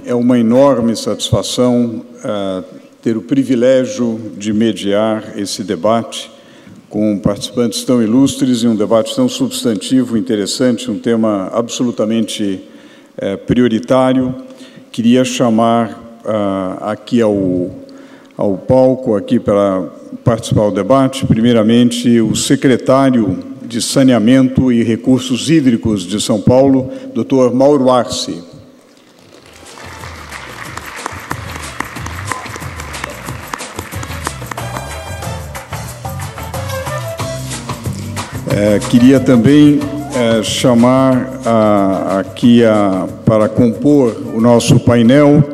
é uma enorme satisfação ter o privilégio de mediar esse debate com participantes tão ilustres e um debate tão substantivo, interessante, um tema absolutamente prioritário. Queria chamar aqui ao palco, aqui para participar do debate, primeiramente, o secretário de Saneamento e Recursos Hídricos de São Paulo, Dr. Mauro Arce. Queria também chamar aqui para compor o nosso painel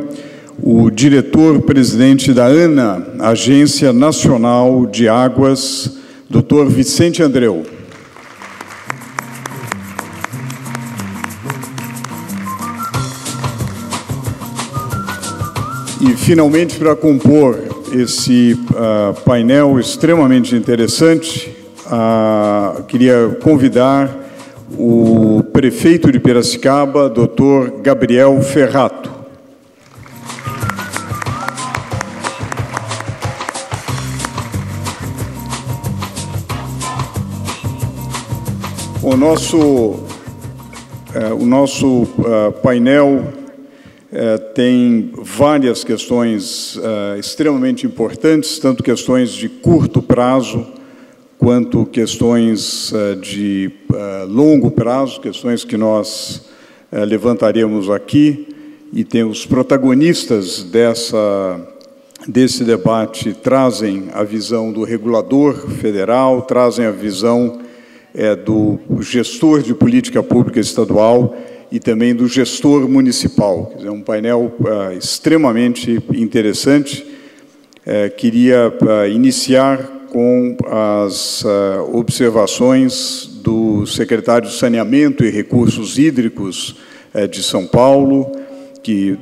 o diretor-presidente da ANA, Agência Nacional de Águas, Dr. Vicente Andreu. E, finalmente, para compor esse painel extremamente interessante, queria convidar o prefeito de Piracicaba, Dr. Gabriel Ferrato. O nosso painel tem várias questões extremamente importantes, tanto questões de curto prazo, quanto questões de longo prazo, questões que nós levantaremos aqui, e tem os protagonistas desse debate trazem a visão do regulador federal, trazem a visão do gestor de política pública estadual e também do gestor municipal. Quer dizer, um painel extremamente interessante. Queria iniciar com as observações do secretário de Saneamento e Recursos Hídricos de São Paulo,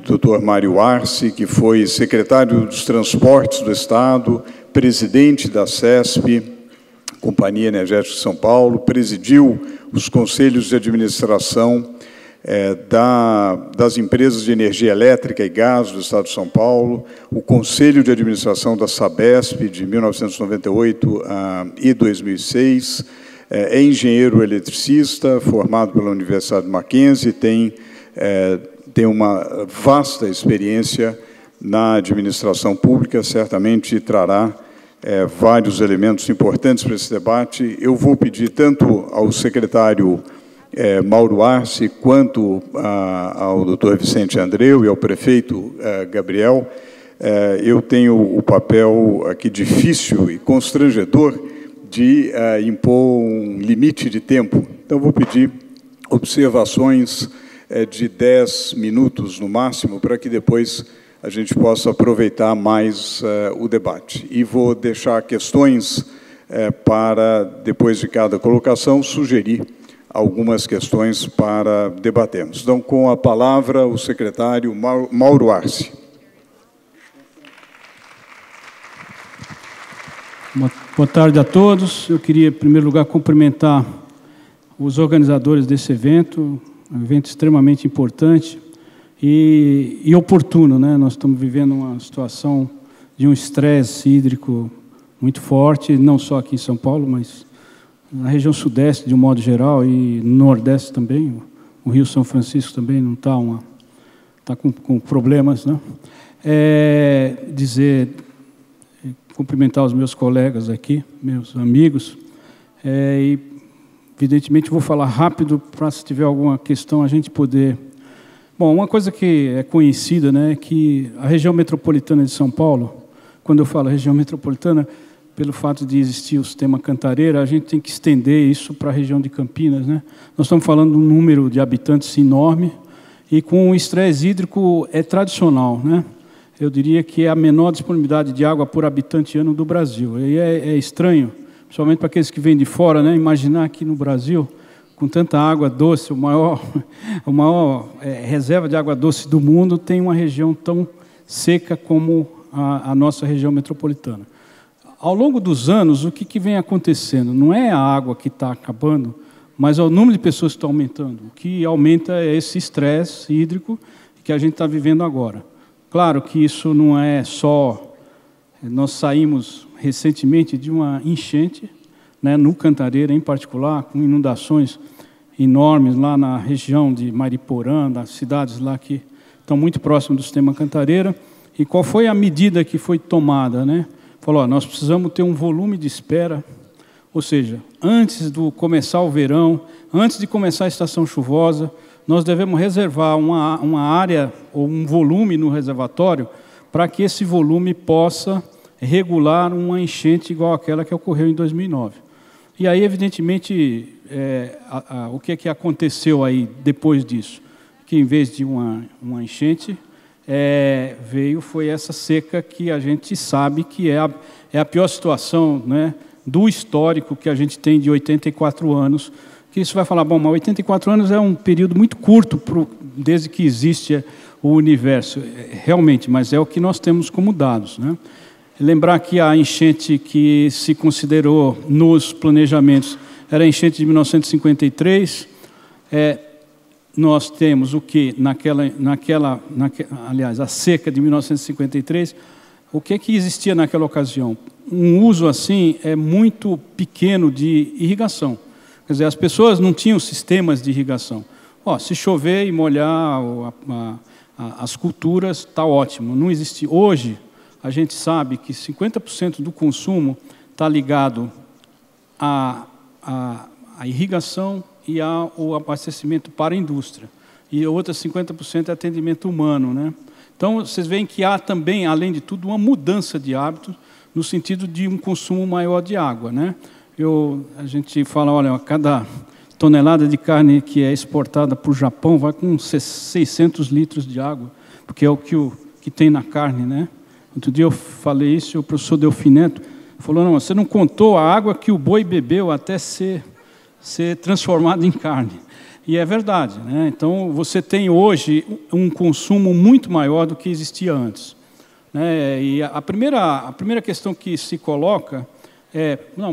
Dr. Mário Arce, que foi secretário dos Transportes do Estado, presidente da CESP, Companhia Energética de São Paulo, presidiu os conselhos de administração das empresas de energia elétrica e gás do Estado de São Paulo, o Conselho de Administração da Sabesp, de 1998 e 2006, é engenheiro eletricista, formado pela Universidade Mackenzie, tem uma vasta experiência na administração pública, certamente trará vários elementos importantes para esse debate. Eu vou pedir tanto ao secretário Mauro Arce, quanto ao Dr. Vicente Andreu e ao prefeito Gabriel. Eu tenho o papel aqui difícil e constrangedor de impor um limite de tempo. Então, vou pedir observações de 10 minutos no máximo, para que depois a gente possa aproveitar mais o debate. E vou deixar questões para, depois de cada colocação, sugerir algumas questões para debatermos. Então, com a palavra, o secretário Mauro Arce. Boa tarde a todos. Eu queria, em primeiro lugar, cumprimentar os organizadores desse evento, um evento extremamente importante e oportuno, né? Nós estamos vivendo uma situação de um estresse hídrico muito forte, não só aqui em São Paulo, mas na região sudeste, de um modo geral, e no nordeste também. O Rio São Francisco também não está com problemas, né? Cumprimentar os meus colegas aqui, meus amigos, e, evidentemente, vou falar rápido para, se tiver alguma questão, a gente poder... Bom, uma coisa que é conhecida, né, é que a região metropolitana de São Paulo, quando eu falo região metropolitana, pelo fato de existir o sistema Cantareira, a gente tem que estender isso para a região de Campinas, né? Nós estamos falando de um número de habitantes enorme e com o estresse hídrico tradicional, né? Eu diria que é a menor disponibilidade de água por habitante ano do Brasil. E é estranho, principalmente para aqueles que vêm de fora, né? Imaginar aqui no Brasil, com tanta água doce, a maior reserva de água doce do mundo, tem uma região tão seca como a nossa região metropolitana. Ao longo dos anos, o que vem acontecendo? Não é a água que está acabando, mas é o número de pessoas que está aumentando. O que aumenta é esse estresse hídrico, que a gente está vivendo agora. Claro que isso não é só... Nós saímos recentemente de uma enchente, né, no Cantareira em particular, com inundações enormes lá na região de Mariporã, das cidades lá que estão muito próximas do sistema Cantareira. E qual foi a medida que foi tomada, né? Falou, nós precisamos ter um volume de espera, ou seja, antes de começar o verão, antes de começar a estação chuvosa, nós devemos reservar uma área ou um volume no reservatório para que esse volume possa regular uma enchente igual àquela que ocorreu em 2009. E aí, evidentemente, o que aconteceu aí depois disso? Que em vez de uma enchente, foi essa seca que a gente sabe que é a pior situação, né, do histórico que a gente tem de 84 anos, que isso vai falar, bom, mas 84 anos é um período muito curto desde que existe o universo, realmente, mas é o que nós temos como dados, né? Lembrar que a enchente que se considerou nos planejamentos era a enchente de 1953. Nós temos o que aliás, a seca de 1953. O que existia naquela ocasião? Um uso assim muito pequeno de irrigação. Quer dizer, as pessoas não tinham sistemas de irrigação. Se chover e molhar as culturas, está ótimo. Não existe. Hoje, a gente sabe que 50% do consumo está ligado à irrigação e ao abastecimento para a indústria. E outras 50% é atendimento humano, né? Então, vocês veem que há também, além de tudo, uma mudança de hábitos no sentido de um consumo maior de água, né? A gente fala, olha, cada tonelada de carne que é exportada para o Japão vai com 600 litros de água, porque é o que tem na carne, né? Outro dia eu falei isso e o professor Delfineto falou, não, você não contou a água que o boi bebeu até ser transformado em carne. E é verdade, né? Então, você tem hoje um consumo muito maior do que existia antes, né? E a primeira questão que se coloca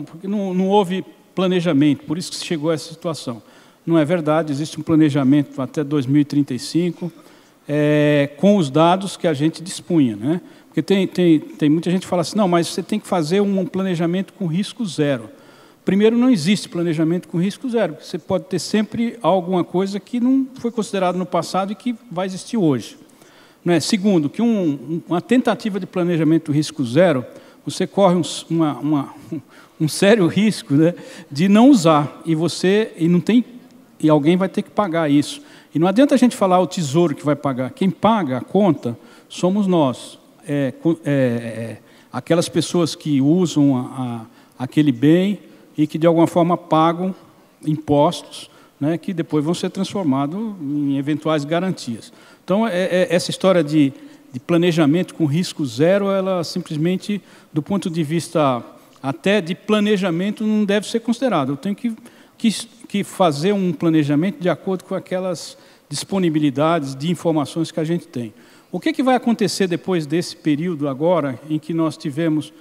porque não houve planejamento, por isso que se chegou a essa situação. Não é verdade, existe um planejamento até 2035, com os dados que a gente dispunha, né? Porque tem muita gente que fala assim, não, mas você tem que fazer um planejamento com risco zero. Primeiro, não existe planejamento com risco zero, porque você pode ter sempre alguma coisa que não foi considerada no passado e que vai existir hoje. Não é? Segundo, que uma tentativa de planejamento com risco zero, você corre um sério risco, né, de não usar, e alguém vai ter que pagar isso. E não adianta a gente falar o tesouro que vai pagar. Quem paga a conta somos nós. Aquelas pessoas que usam aquele bem e que, de alguma forma, pagam impostos, né, que depois vão ser transformados em eventuais garantias. Então, essa história de planejamento com risco zero, ela simplesmente, do ponto de vista até de planejamento, não deve ser considerada. Eu tenho que fazer um planejamento de acordo com aquelas disponibilidades de informações que a gente tem. O que vai acontecer depois desse período agora, em que nós tivemos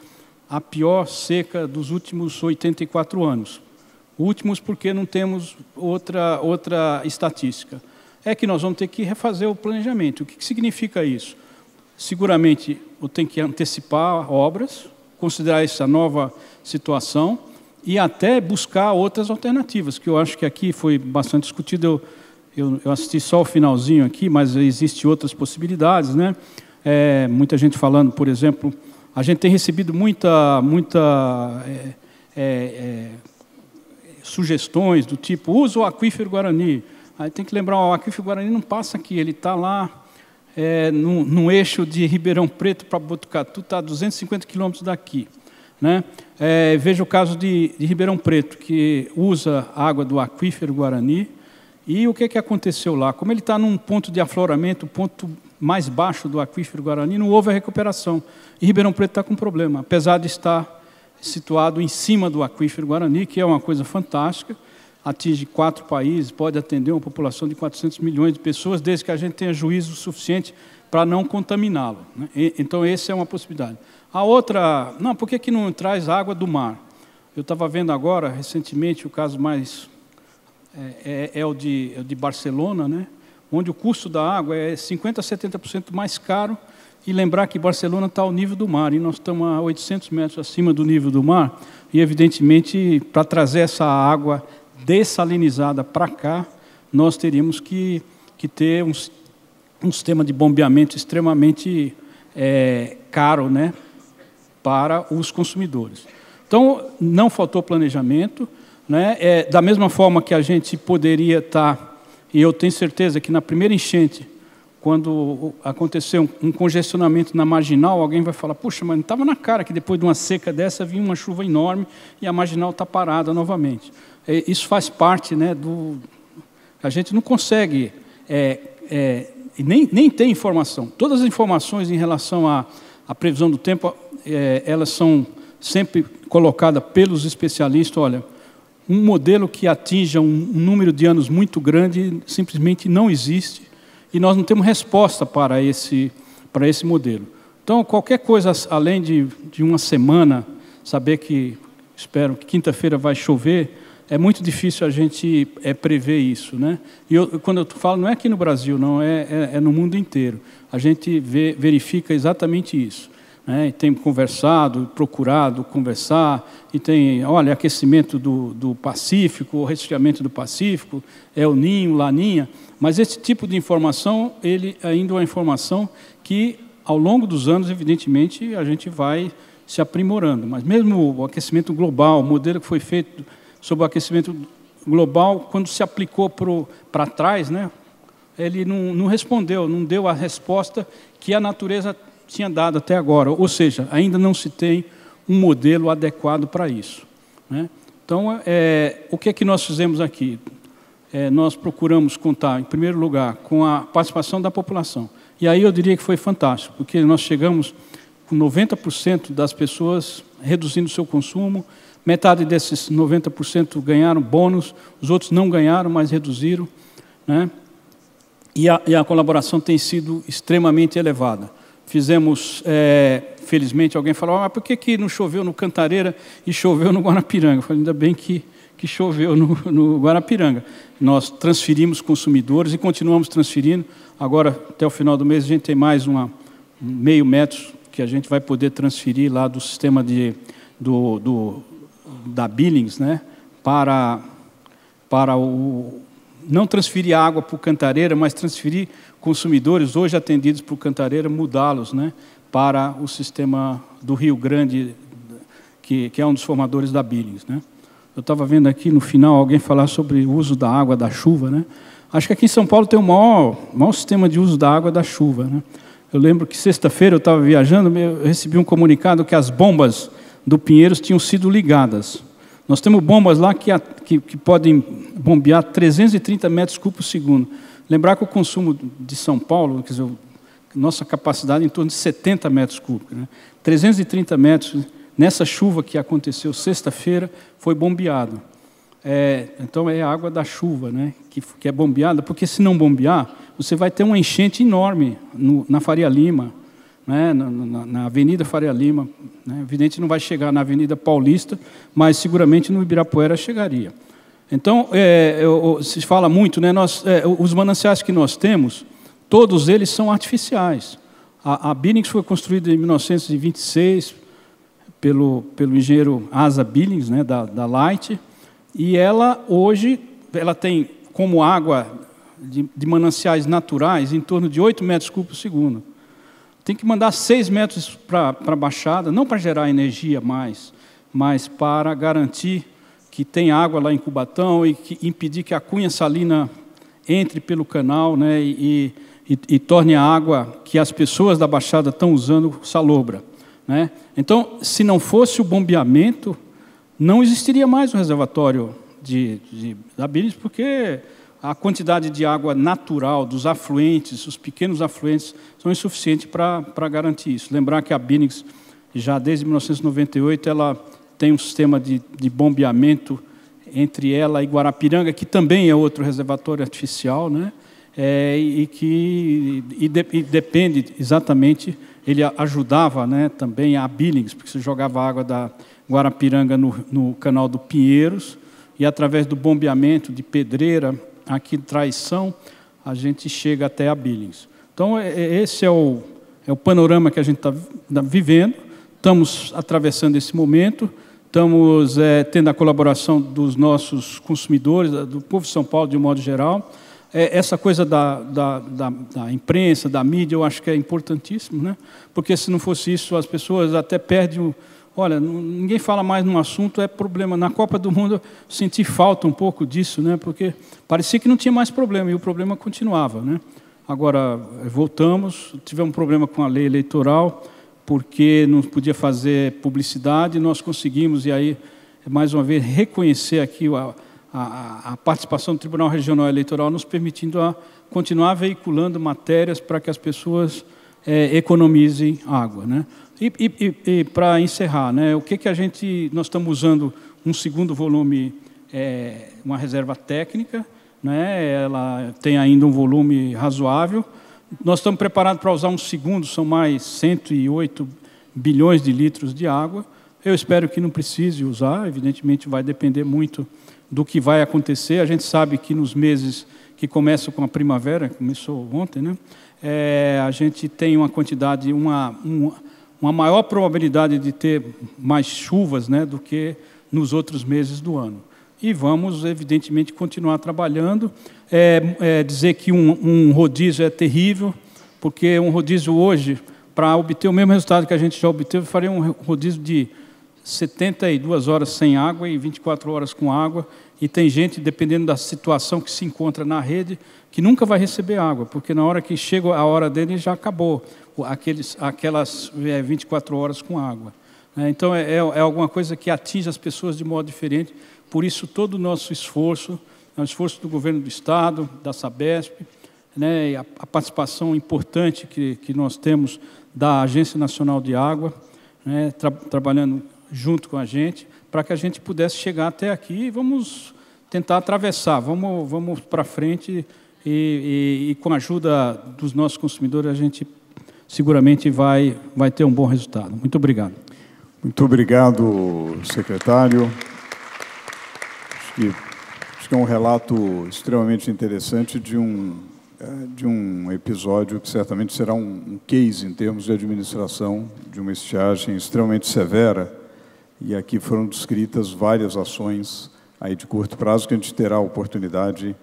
a pior seca dos últimos 84 anos? Últimos porque não temos outra estatística. É que nós vamos ter que refazer o planejamento. O que significa isso? Seguramente, eu tenho que antecipar obras, considerar essa nova situação e até buscar outras alternativas, que eu acho que aqui foi bastante discutido. Eu assisti só o finalzinho aqui, mas existem outras possibilidades, né? Muita gente falando, por exemplo, a gente tem recebido muita sugestões do tipo, usa o aquífero Guarani. Aí tem que lembrar, o aquífero Guarani não passa aqui, ele está lá no eixo de Ribeirão Preto para Botucatu, está a 250 quilômetros daqui, né? Veja o caso de Ribeirão Preto, que usa água do aquífero Guarani. E o que aconteceu lá? Como ele está num ponto de afloramento, o ponto mais baixo do aquífero Guarani, não houve a recuperação. E Ribeirão Preto está com problema, apesar de estar situado em cima do aquífero Guarani, que é uma coisa fantástica, atinge 4 países, pode atender uma população de 400 milhões de pessoas, desde que a gente tenha juízo suficiente para não contaminá-lo, né? Então, essa é uma possibilidade. A outra, não, por que não traz água do mar? Eu estava vendo agora, recentemente, o caso mais... o de Barcelona, né? onde o custo da água é 50% a 70% mais caro, e lembrar que Barcelona está ao nível do mar, e nós estamos a 800 metros acima do nível do mar, e evidentemente, para trazer essa água dessalinizada para cá, nós teríamos que ter um sistema de bombeamento extremamente caro, né, para os consumidores. Então, não faltou planejamento, né? Da mesma forma que a gente poderia estar, e eu tenho certeza que na primeira enchente, quando aconteceu um congestionamento na marginal, alguém vai falar, puxa, mas não estava na cara que depois de uma seca dessa vinha uma chuva enorme e a marginal está parada novamente. Isso faz parte, né, a gente não consegue, nem tem informação. Todas as informações em relação à previsão do tempo, elas são sempre colocadas pelos especialistas. Olha, um modelo que atinja um número de anos muito grande simplesmente não existe, e nós não temos resposta para esse modelo. Então, qualquer coisa além de uma semana, saber que, espero que quinta-feira vai chover, é muito difícil a gente prever isso, né? E quando eu falo, não é aqui no Brasil, não, é no mundo inteiro. A gente verifica exatamente isso, né? E tem conversado, procurado conversar, e tem, olha, aquecimento do Pacífico, resfriamento do Pacífico, El Ninho, Laninha, mas esse tipo de informação, ele ainda é uma informação que, ao longo dos anos, evidentemente, a gente vai se aprimorando. Mas mesmo o aquecimento global, o modelo que foi feito sobre o aquecimento global, quando se aplicou para trás, né, ele não respondeu, não deu a resposta que a natureza tinha dado até agora. Ou seja, ainda não se tem um modelo adequado para isso, né? Então, o que é que nós fizemos aqui? Nós procuramos contar, em primeiro lugar, com a participação da população. E aí eu diria que foi fantástico, porque nós chegamos com 90% das pessoas reduzindo o seu consumo. Metade desses 90% ganharam bônus, os outros não ganharam, mas reduziram, né? E a colaboração tem sido extremamente elevada. Fizemos, felizmente, alguém falou, mas por que não choveu no Cantareira e choveu no Guarapiranga? Eu falei, ainda bem que choveu no Guarapiranga. Nós transferimos consumidores e continuamos transferindo. Agora, até o final do mês, a gente tem mais meio metro que a gente vai poder transferir lá do sistema da Billings, né, para não transferir água para o Cantareira, mas transferir consumidores hoje atendidos para o Cantareira, mudá-los, né, para o sistema do Rio Grande, que é um dos formadores da Billings, né. Eu estava vendo aqui no final alguém falar sobre o uso da água da chuva, né. Acho que aqui em São Paulo tem o maior sistema de uso da água da chuva, né. Eu lembro que sexta-feira eu estava viajando, eu recebi um comunicado que as bombas do Pinheiros tinham sido ligadas. Nós temos bombas lá que podem bombear 330 metros cúbicos por segundo. Lembrar que o consumo de São Paulo, quer dizer, nossa capacidade é em torno de 70 metros cúbicos, né? 330 metros, nessa chuva que aconteceu sexta-feira, foi bombeado. Então, é a água da chuva, né, que é bombeada, porque se não bombear, você vai ter uma enchente enorme na Faria Lima, né, na Avenida Faria Lima, né, evidente não vai chegar na Avenida Paulista, mas seguramente no Ibirapuera chegaria. Então, se fala muito, né, os mananciais que nós temos, todos eles são artificiais. A Billings foi construída em 1926 pelo engenheiro Asa Billings, né, da Light, e ela hoje tem como água de mananciais naturais em torno de 8 metros cúbicos por segundo. Tem que mandar 6 metros para a Baixada, não para gerar energia mais, mas para garantir que tem água lá em Cubatão e impedir que a cunha salina entre pelo canal, né, e torne a água que as pessoas da Baixada estão usando salobra, né? Então, se não fosse o bombeamento, não existiria mais um reservatório da Billings, porque a quantidade de água natural dos afluentes, os pequenos afluentes, são insuficientes para garantir isso. Lembrar que a Billings, já desde 1998, ela tem um sistema de bombeamento entre ela e Guarapiranga, que também é outro reservatório artificial, né? Depende exatamente, ele ajudava, né, também a Billings, porque você jogava água da Guarapiranga no canal do Pinheiros, e através do bombeamento de Pedreira, aqui Traição, a gente chega até a Billings. Então, esse é o panorama que a gente está vivendo. Estamos atravessando esse momento, estamos tendo a colaboração dos nossos consumidores, do povo de São Paulo, de um modo geral. Essa coisa da imprensa, da mídia, eu acho que é importantíssimo, né? Porque, se não fosse isso, as pessoas até perdem... Olha, ninguém fala mais num assunto, é problema. Na Copa do Mundo, eu senti falta um pouco disso, né? Porque parecia que não tinha mais problema, e o problema continuava, né? Agora, voltamos, tivemos um problema com a lei eleitoral, porque não podia fazer publicidade, nós conseguimos, e aí, mais uma vez, reconhecer aqui a participação do Tribunal Regional Eleitoral, nos permitindo continuar veiculando matérias para que as pessoas economizem água, né? E para encerrar, né, o que nós estamos usando um segundo volume, uma reserva técnica, né, ela tem ainda um volume razoável. Nós estamos preparados para usar um segundo, são mais 108 bilhões de litros de água. Eu espero que não precise usar, evidentemente vai depender muito do que vai acontecer. A gente sabe que nos meses que começam com a primavera, começou ontem, né, a gente tem uma quantidade, uma maior probabilidade de ter mais chuvas, né, do que nos outros meses do ano. E vamos, evidentemente, continuar trabalhando. Dizer que um rodízio é terrível, porque um rodízio hoje, para obter o mesmo resultado que a gente já obteve, faria um rodízio de 72 horas sem água e 24 horas com água. E tem gente, dependendo da situação que se encontra na rede, que nunca vai receber água, porque na hora que chega a hora dele já acabou aquelas 24 horas com água. Então, é alguma coisa que atinge as pessoas de modo diferente. Por isso, todo o nosso esforço, o esforço do governo do Estado, da Sabesp, né, e a participação importante que nós temos da Agência Nacional de Água, né, trabalhando junto com a gente, para que a gente pudesse chegar até aqui e vamos tentar atravessar, vamos para frente e com a ajuda dos nossos consumidores a gente seguramente vai ter um bom resultado. Muito obrigado. Muito obrigado, secretário. Acho que é um relato extremamente interessante de um episódio que certamente será um case em termos de administração de uma estiagem extremamente severa. E aqui foram descritas várias ações aí de curto prazo que a gente terá a oportunidade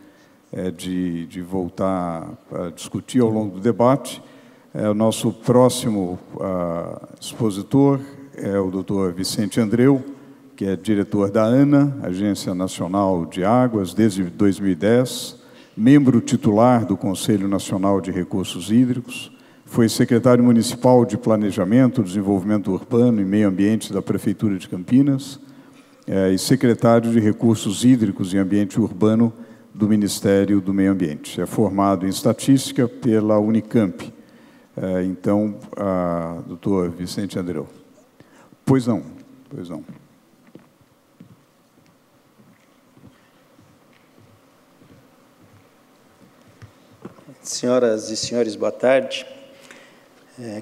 de voltar a discutir ao longo do debate. O nosso próximo expositor é o Dr. Vicente Andreu, que é diretor da ANA, Agência Nacional de Águas, desde 2010, membro titular do Conselho Nacional de Recursos Hídricos, foi secretário municipal de Planejamento, Desenvolvimento Urbano e Meio Ambiente da Prefeitura de Campinas e secretário de Recursos Hídricos e Ambiente Urbano do Ministério do Meio Ambiente. É formado em Estatística pela Unicamp. Então, doutor Vicente Andreu. Pois não. Senhoras e senhores, boa tarde.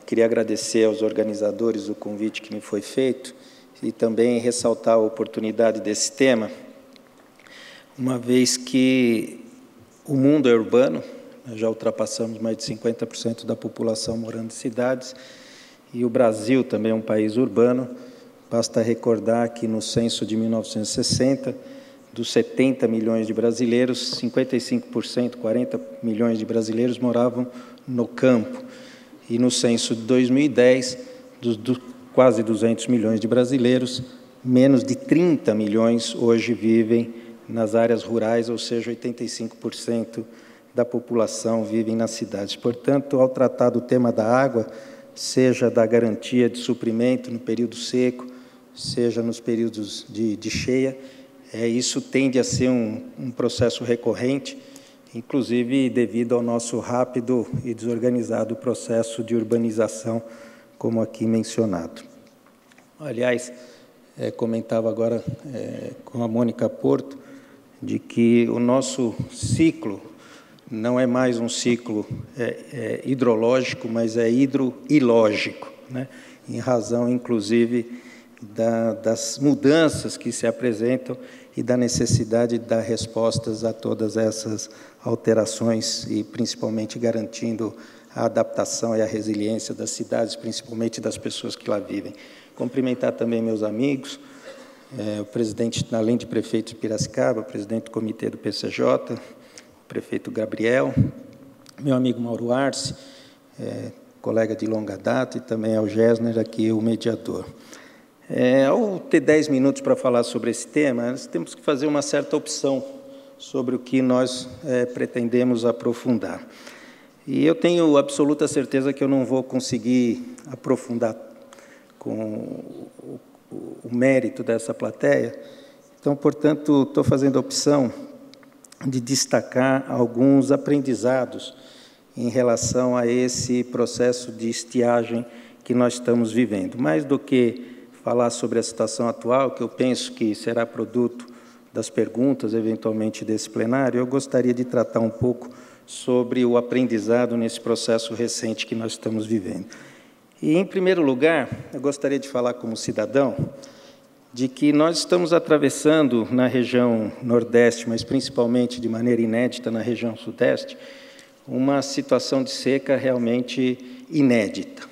Queria agradecer aos organizadores o convite que me foi feito e também ressaltar a oportunidade desse tema, uma vez que o mundo é urbano, nós já ultrapassamos mais de 50% da população morando em cidades, e o Brasil também é um país urbano. Basta recordar que no censo de 1960, dos 70 milhões de brasileiros, 55%, 40 milhões de brasileiros moravam no campo. E no censo de 2010, dos quase 200 milhões de brasileiros, menos de 30 milhões hoje vivem nas áreas rurais, ou seja, 85% da população vivem nas cidades. Portanto, ao tratar do tema da água, seja da garantia de suprimento no período seco, seja nos períodos de cheia, isso tende a ser um processo recorrente, inclusive devido ao nosso rápido e desorganizado processo de urbanização, como aqui mencionado. Aliás, comentava agora com a Mônica Porto, de que o nosso ciclo não é mais um ciclo hidrológico, mas é hidroilógico, né? Em razão, inclusive, das mudanças que se apresentam e da necessidade de dar respostas a todas essas alterações e, principalmente, garantindo a adaptação e a resiliência das cidades, principalmente das pessoas que lá vivem. Cumprimentar também meus amigos, o presidente, além de prefeito de Piracicaba, o presidente do comitê do PCJ, o prefeito Gabriel, meu amigo Mauro Arce, colega de longa data, e também ao Gessner, aqui o mediador. Ao ter 10 minutos para falar sobre esse tema, nós temos que fazer uma certa opção sobre o que nós pretendemos aprofundar. E eu tenho absoluta certeza que eu não vou conseguir aprofundar com o mérito dessa plateia. Então, portanto, estou fazendo a opção de destacar alguns aprendizados em relação a esse processo de estiagem que nós estamos vivendo. Mais do que falar sobre a situação atual, que eu penso que será produto das perguntas, eventualmente, desse plenário, eu gostaria de tratar um pouco sobre o aprendizado nesse processo recente que nós estamos vivendo. E, em primeiro lugar, eu gostaria de falar como cidadão de que nós estamos atravessando na região Nordeste, mas principalmente de maneira inédita na região Sudeste, uma situação de seca realmente inédita.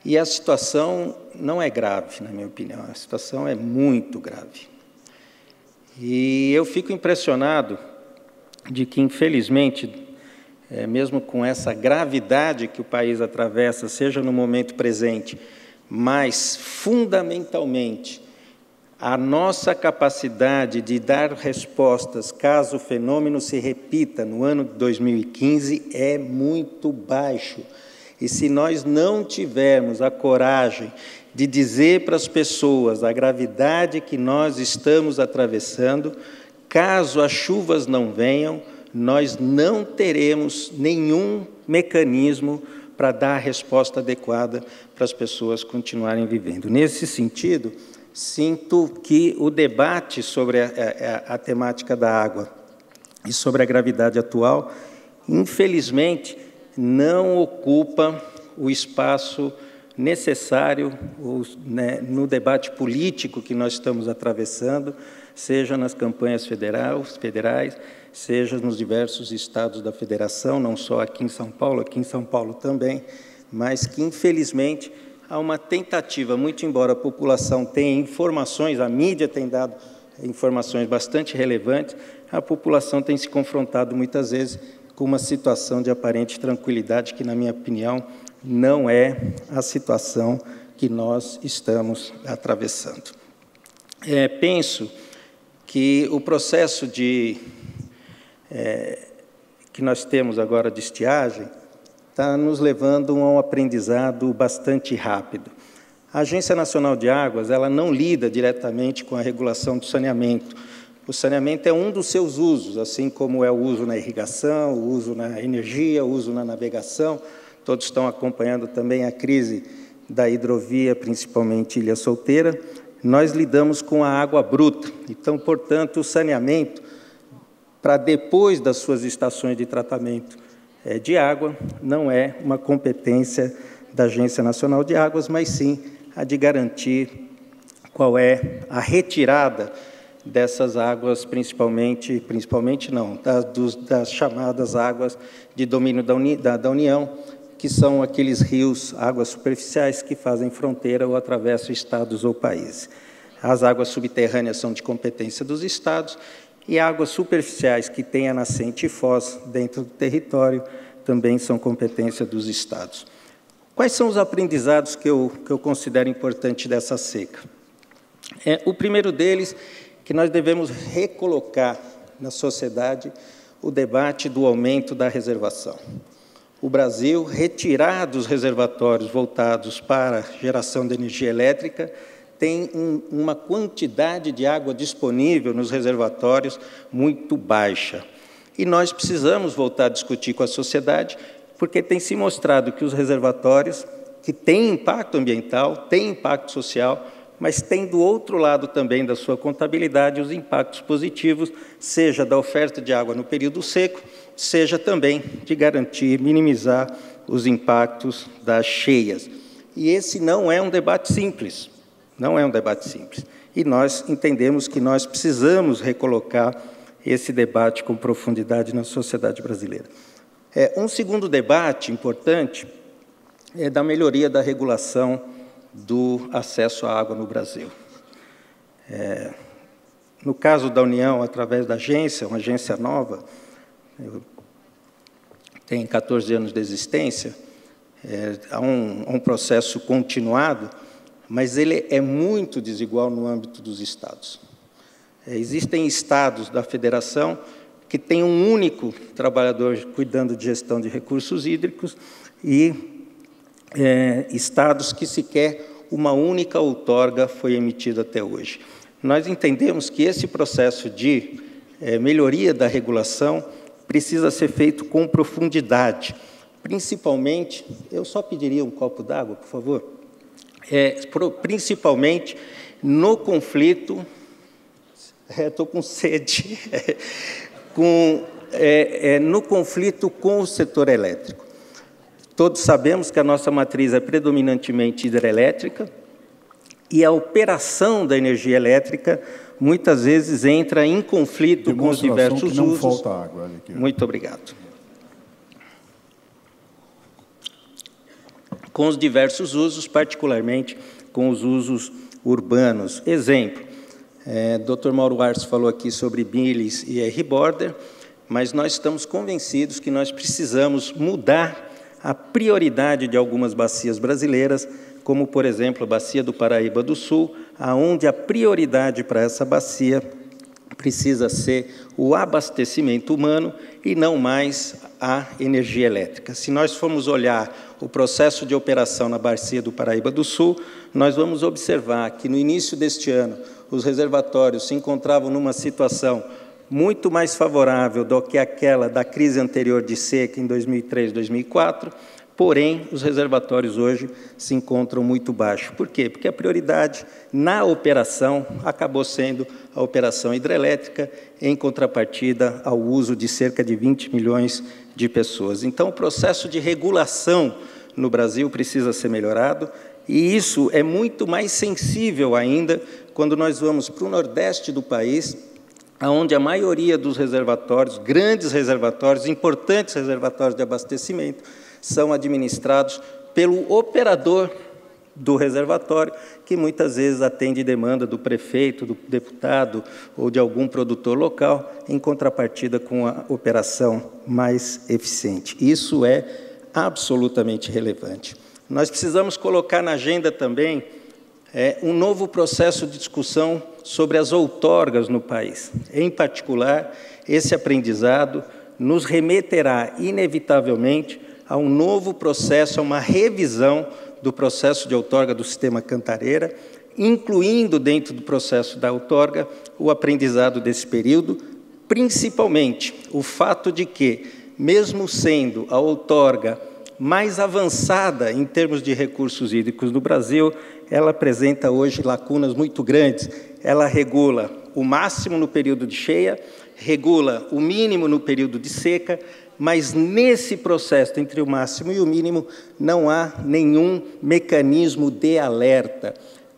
E a situação não é grave, na minha opinião, a situação é muito grave. E eu fico impressionado de que, infelizmente, mesmo com essa gravidade que o país atravessa, seja no momento presente, mas, fundamentalmente, a nossa capacidade de dar respostas caso o fenômeno se repita no ano de 2015 é muito baixo. E se nós não tivermos a coragem de dizer para as pessoas a gravidade que nós estamos atravessando, caso as chuvas não venham, nós não teremos nenhum mecanismo para dar a resposta adequada para as pessoas continuarem vivendo. Nesse sentido, sinto que o debate sobre a temática da água e sobre a gravidade atual, infelizmente, não ocupa o espaço necessário no debate político que nós estamos atravessando, seja nas campanhas federais, seja nos diversos estados da federação, não só aqui em São Paulo também, mas que, infelizmente, há uma tentativa, muito embora a população tenha informações, a mídia tem dado informações bastante relevantes, a população tem se confrontado muitas vezes com uma situação de aparente tranquilidade que, na minha opinião, não é a situação que nós estamos atravessando. Penso que o processo que nós temos agora de estiagem está nos levando a um aprendizado bastante rápido. A Agência Nacional de Águas, ela não lida diretamente com a regulação do saneamento. O saneamento é um dos seus usos, assim como é o uso na irrigação, o uso na energia, o uso na navegação. Todos estão acompanhando também a crise da hidrovia, principalmente Ilha Solteira. Nós lidamos com a água bruta. Então, portanto, o saneamento, para depois das suas estações de tratamento de água, não é uma competência da Agência Nacional de Águas, mas sim a de garantir qual é a retirada dessas águas, principalmente não, das chamadas águas de domínio da União, que são aqueles rios, águas superficiais que fazem fronteira ou atravessam estados ou países. As águas subterrâneas são de competência dos estados e águas superficiais que têm a nascente e foz dentro do território também são competência dos estados. Quais são os aprendizados que eu considero importante dessa seca? O primeiro deles, que nós devemos recolocar na sociedade o debate do aumento da reservação. O Brasil, retirar dos reservatórios voltados para a geração de energia elétrica, tem uma quantidade de água disponível nos reservatórios muito baixa. E nós precisamos voltar a discutir com a sociedade, porque tem se mostrado que os reservatórios, que têm impacto ambiental, têm impacto social, mas tem do outro lado também da sua contabilidade os impactos positivos, seja da oferta de água no período seco, seja também de garantir, minimizar os impactos das cheias. E esse não é um debate simples, não é um debate simples. e nós entendemos que nós precisamos recolocar esse debate com profundidade na sociedade brasileira. Um segundo debate importante é da melhoria da regulação do acesso à água no Brasil. No caso da União, através da agência, uma agência nova, tem 14 anos de existência, há um processo continuado, mas ele é muito desigual no âmbito dos estados. Existem estados da federação que têm um único trabalhador cuidando de gestão de recursos hídricos e estados que sequer uma única outorga foi emitida até hoje. Nós entendemos que esse processo de melhoria da regulação precisa ser feito com profundidade, principalmente, eu só pediria um copo d'água, por favor, principalmente no conflito, estou com sede, no conflito com o setor elétrico. Todos sabemos que a nossa matriz é predominantemente hidrelétrica e a operação da energia elétrica muitas vezes entra em conflito com os diversos não usos. Falta água, olha aqui. Muito obrigado. Com os diversos usos, particularmente com os usos urbanos. Exemplo, Dr. Mauro Arce falou aqui sobre BILIS e R-Border, mas nós estamos convencidos que nós precisamos mudar a prioridade de algumas bacias brasileiras, como, por exemplo, a Bacia do Paraíba do Sul, onde a prioridade para essa bacia precisa ser o abastecimento humano e não mais a energia elétrica. Se nós formos olhar o processo de operação na Bacia do Paraíba do Sul, nós vamos observar que, no início deste ano, os reservatórios se encontravam numa situação muito mais favorável do que aquela da crise anterior de seca em 2003, 2004, porém, os reservatórios hoje se encontram muito baixos. Por quê? Porque a prioridade na operação acabou sendo a operação hidrelétrica, em contrapartida ao uso de cerca de 20 milhões de pessoas. Então, o processo de regulação no Brasil precisa ser melhorado, e isso é muito mais sensível ainda quando nós vamos para o nordeste do país, onde a maioria dos reservatórios, grandes reservatórios, importantes reservatórios de abastecimento, são administrados pelo operador do reservatório, que muitas vezes atende demanda do prefeito, do deputado ou de algum produtor local, em contrapartida com a operação mais eficiente. Isso é absolutamente relevante. Nós precisamos colocar na agenda também um novo processo de discussão sobre as outorgas no país. Em particular, esse aprendizado nos remeterá, inevitavelmente, a um novo processo, a uma revisão do processo de outorga do sistema Cantareira, incluindo dentro do processo da outorga o aprendizado desse período, principalmente o fato de que, mesmo sendo a outorga mais avançada em termos de recursos hídricos no Brasil, ela apresenta hoje lacunas muito grandes. Ela regula o máximo no período de cheia, regula o mínimo no período de seca, mas nesse processo, entre o máximo e o mínimo, não há nenhum mecanismo de alerta.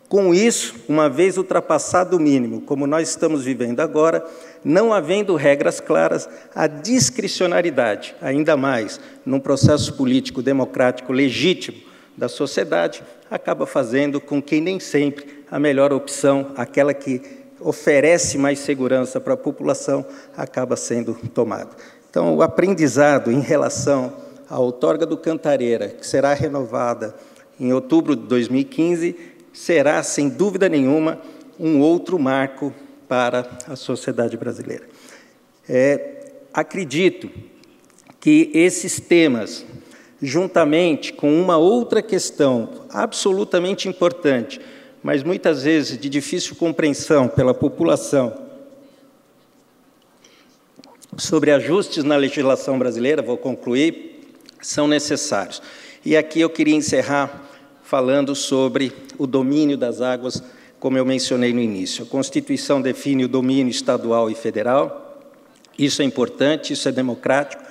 Com isso, uma vez ultrapassado o mínimo, como nós estamos vivendo agora, não havendo regras claras, a discricionariedade, ainda mais num processo político democrático legítimo da sociedade, acaba fazendo com que nem sempre a melhor opção, aquela que oferece mais segurança para a população, acaba sendo tomada. Então, o aprendizado em relação à outorga do Cantareira, que será renovada em outubro de 2015, será, sem dúvida nenhuma, um outro marco para a sociedade brasileira. Acredito que esses temas, juntamente com uma outra questão absolutamente importante, mas muitas vezes de difícil compreensão pela população, sobre ajustes na legislação brasileira, vou concluir, são necessários. E aqui eu queria encerrar falando sobre o domínio das águas, como eu mencionei no início. A Constituição define o domínio estadual e federal, isso é importante, isso é democrático,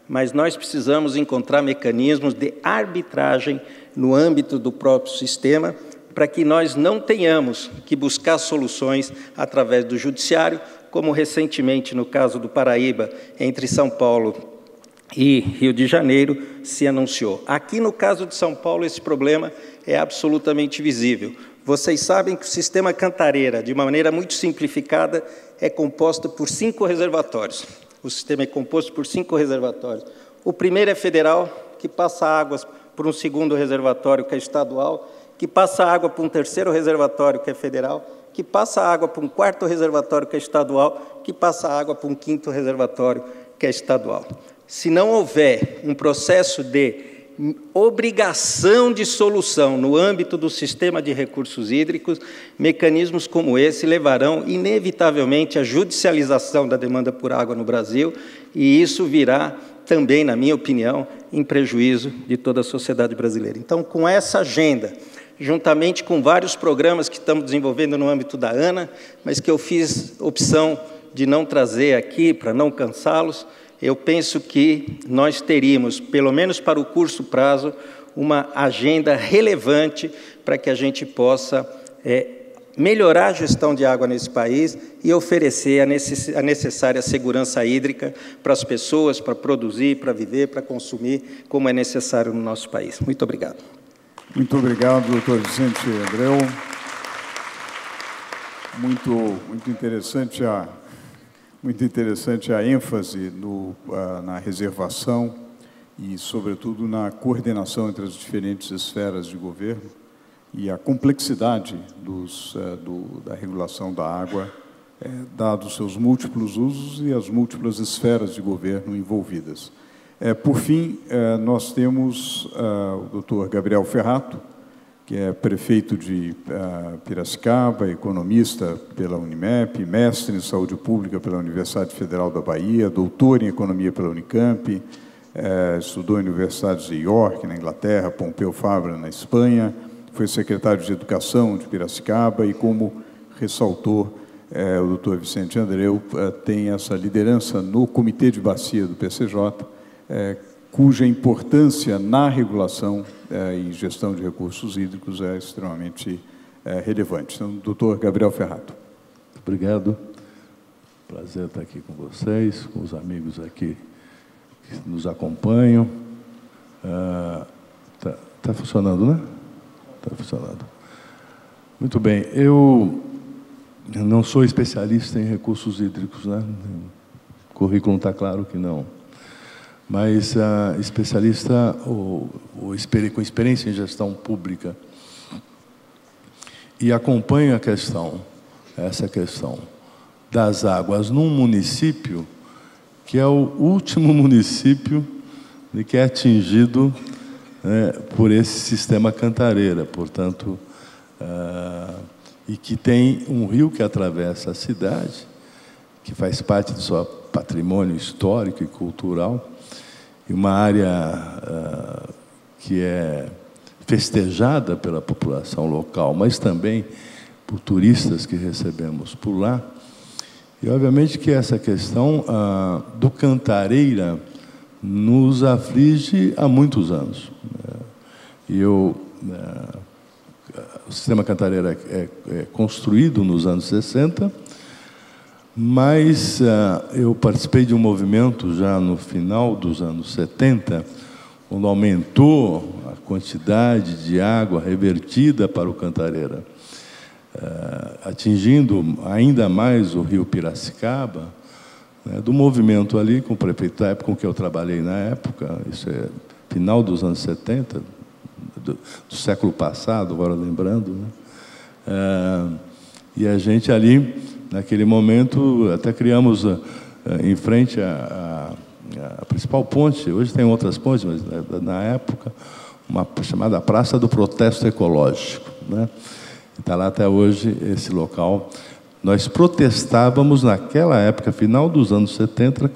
mas nós precisamos encontrar mecanismos de arbitragem no âmbito do próprio sistema para que nós não tenhamos que buscar soluções através do judiciário, como recentemente no caso do Paraíba, entre São Paulo e Rio de Janeiro, se anunciou. Aqui no caso de São Paulo, esse problema é absolutamente visível. Vocês sabem que o sistema Cantareira, de maneira muito simplificada, é composto por 5 reservatórios. O sistema é composto por 5 reservatórios. O primeiro é federal, que passa águas por um segundo reservatório, que é estadual, que passa água para um terceiro reservatório, que é federal, que passa água para um quarto reservatório, que é estadual, que passa água para um quinto reservatório, que é estadual. Se não houver um processo de obrigação de solução no âmbito do sistema de recursos hídricos, mecanismos como esse levarão inevitavelmente à judicialização da demanda por água no Brasil, e isso virá também, na minha opinião, em prejuízo de toda a sociedade brasileira. Então, com essa agenda, juntamente com vários programas que estamos desenvolvendo no âmbito da ANA, mas que eu fiz opção de não trazer aqui para não cansá-los, eu penso que nós teríamos, pelo menos para o curto prazo, uma agenda relevante para que a gente possa melhorar a gestão de água nesse país e oferecer a necessária segurança hídrica para as pessoas, para produzir, para viver, para consumir, como é necessário no nosso país. Muito obrigado. Muito obrigado, doutor Vicente Andreu. Muito interessante a ênfase na reservação e, sobretudo, na coordenação entre as diferentes esferas de governo e a complexidade da regulação da água, dados seus múltiplos usos e as múltiplas esferas de governo envolvidas. Por fim, nós temos o doutor Gabriel Ferrato, que é prefeito de Piracicaba, economista pela Unimep, mestre em saúde pública pela Universidade Federal da Bahia, doutor em economia pela Unicamp, estudou em universidades de York, na Inglaterra, Pompeu Fabra, na Espanha, foi secretário de Educação de Piracicaba e, como ressaltou o doutor Vicente Andreu, tem essa liderança no Comitê de Bacia do PCJ, cuja importância na regulação e gestão de recursos hídricos é extremamente relevante. Então, doutor Gabriel Ferrato. Obrigado. Prazer estar aqui com vocês, com os amigos aqui que nos acompanham. Tá funcionando, né? Está funcionando. Muito bem. Eu não sou especialista em recursos hídricos, né? O currículo está claro que não. Mas especialista com experiência em gestão pública. E acompanho essa questão das águas num município que é o último município que é atingido por esse sistema Cantareira, portanto, e que tem um rio que atravessa a cidade, que faz parte do seu patrimônio histórico e cultural, e uma área que é festejada pela população local, mas também por turistas que recebemos por lá. E, obviamente, que essa questão do Cantareira nos aflige há muitos anos. E o sistema Cantareira é construído nos anos 60, mas eu participei de um movimento já no final dos anos 70, quando aumentou a quantidade de água revertida para o Cantareira, atingindo ainda mais o rio Piracicaba, do movimento ali com o prefeito da época, com que eu trabalhei na época, isso é final dos anos 70, do século passado, agora lembrando, né? E a gente ali, naquele momento, até criamos em frente à principal ponte, hoje tem outras pontes, mas na época, uma chamada Praça do Protesto Ecológico, né? Está lá até hoje esse local. Nós protestávamos naquela época, final dos anos 70,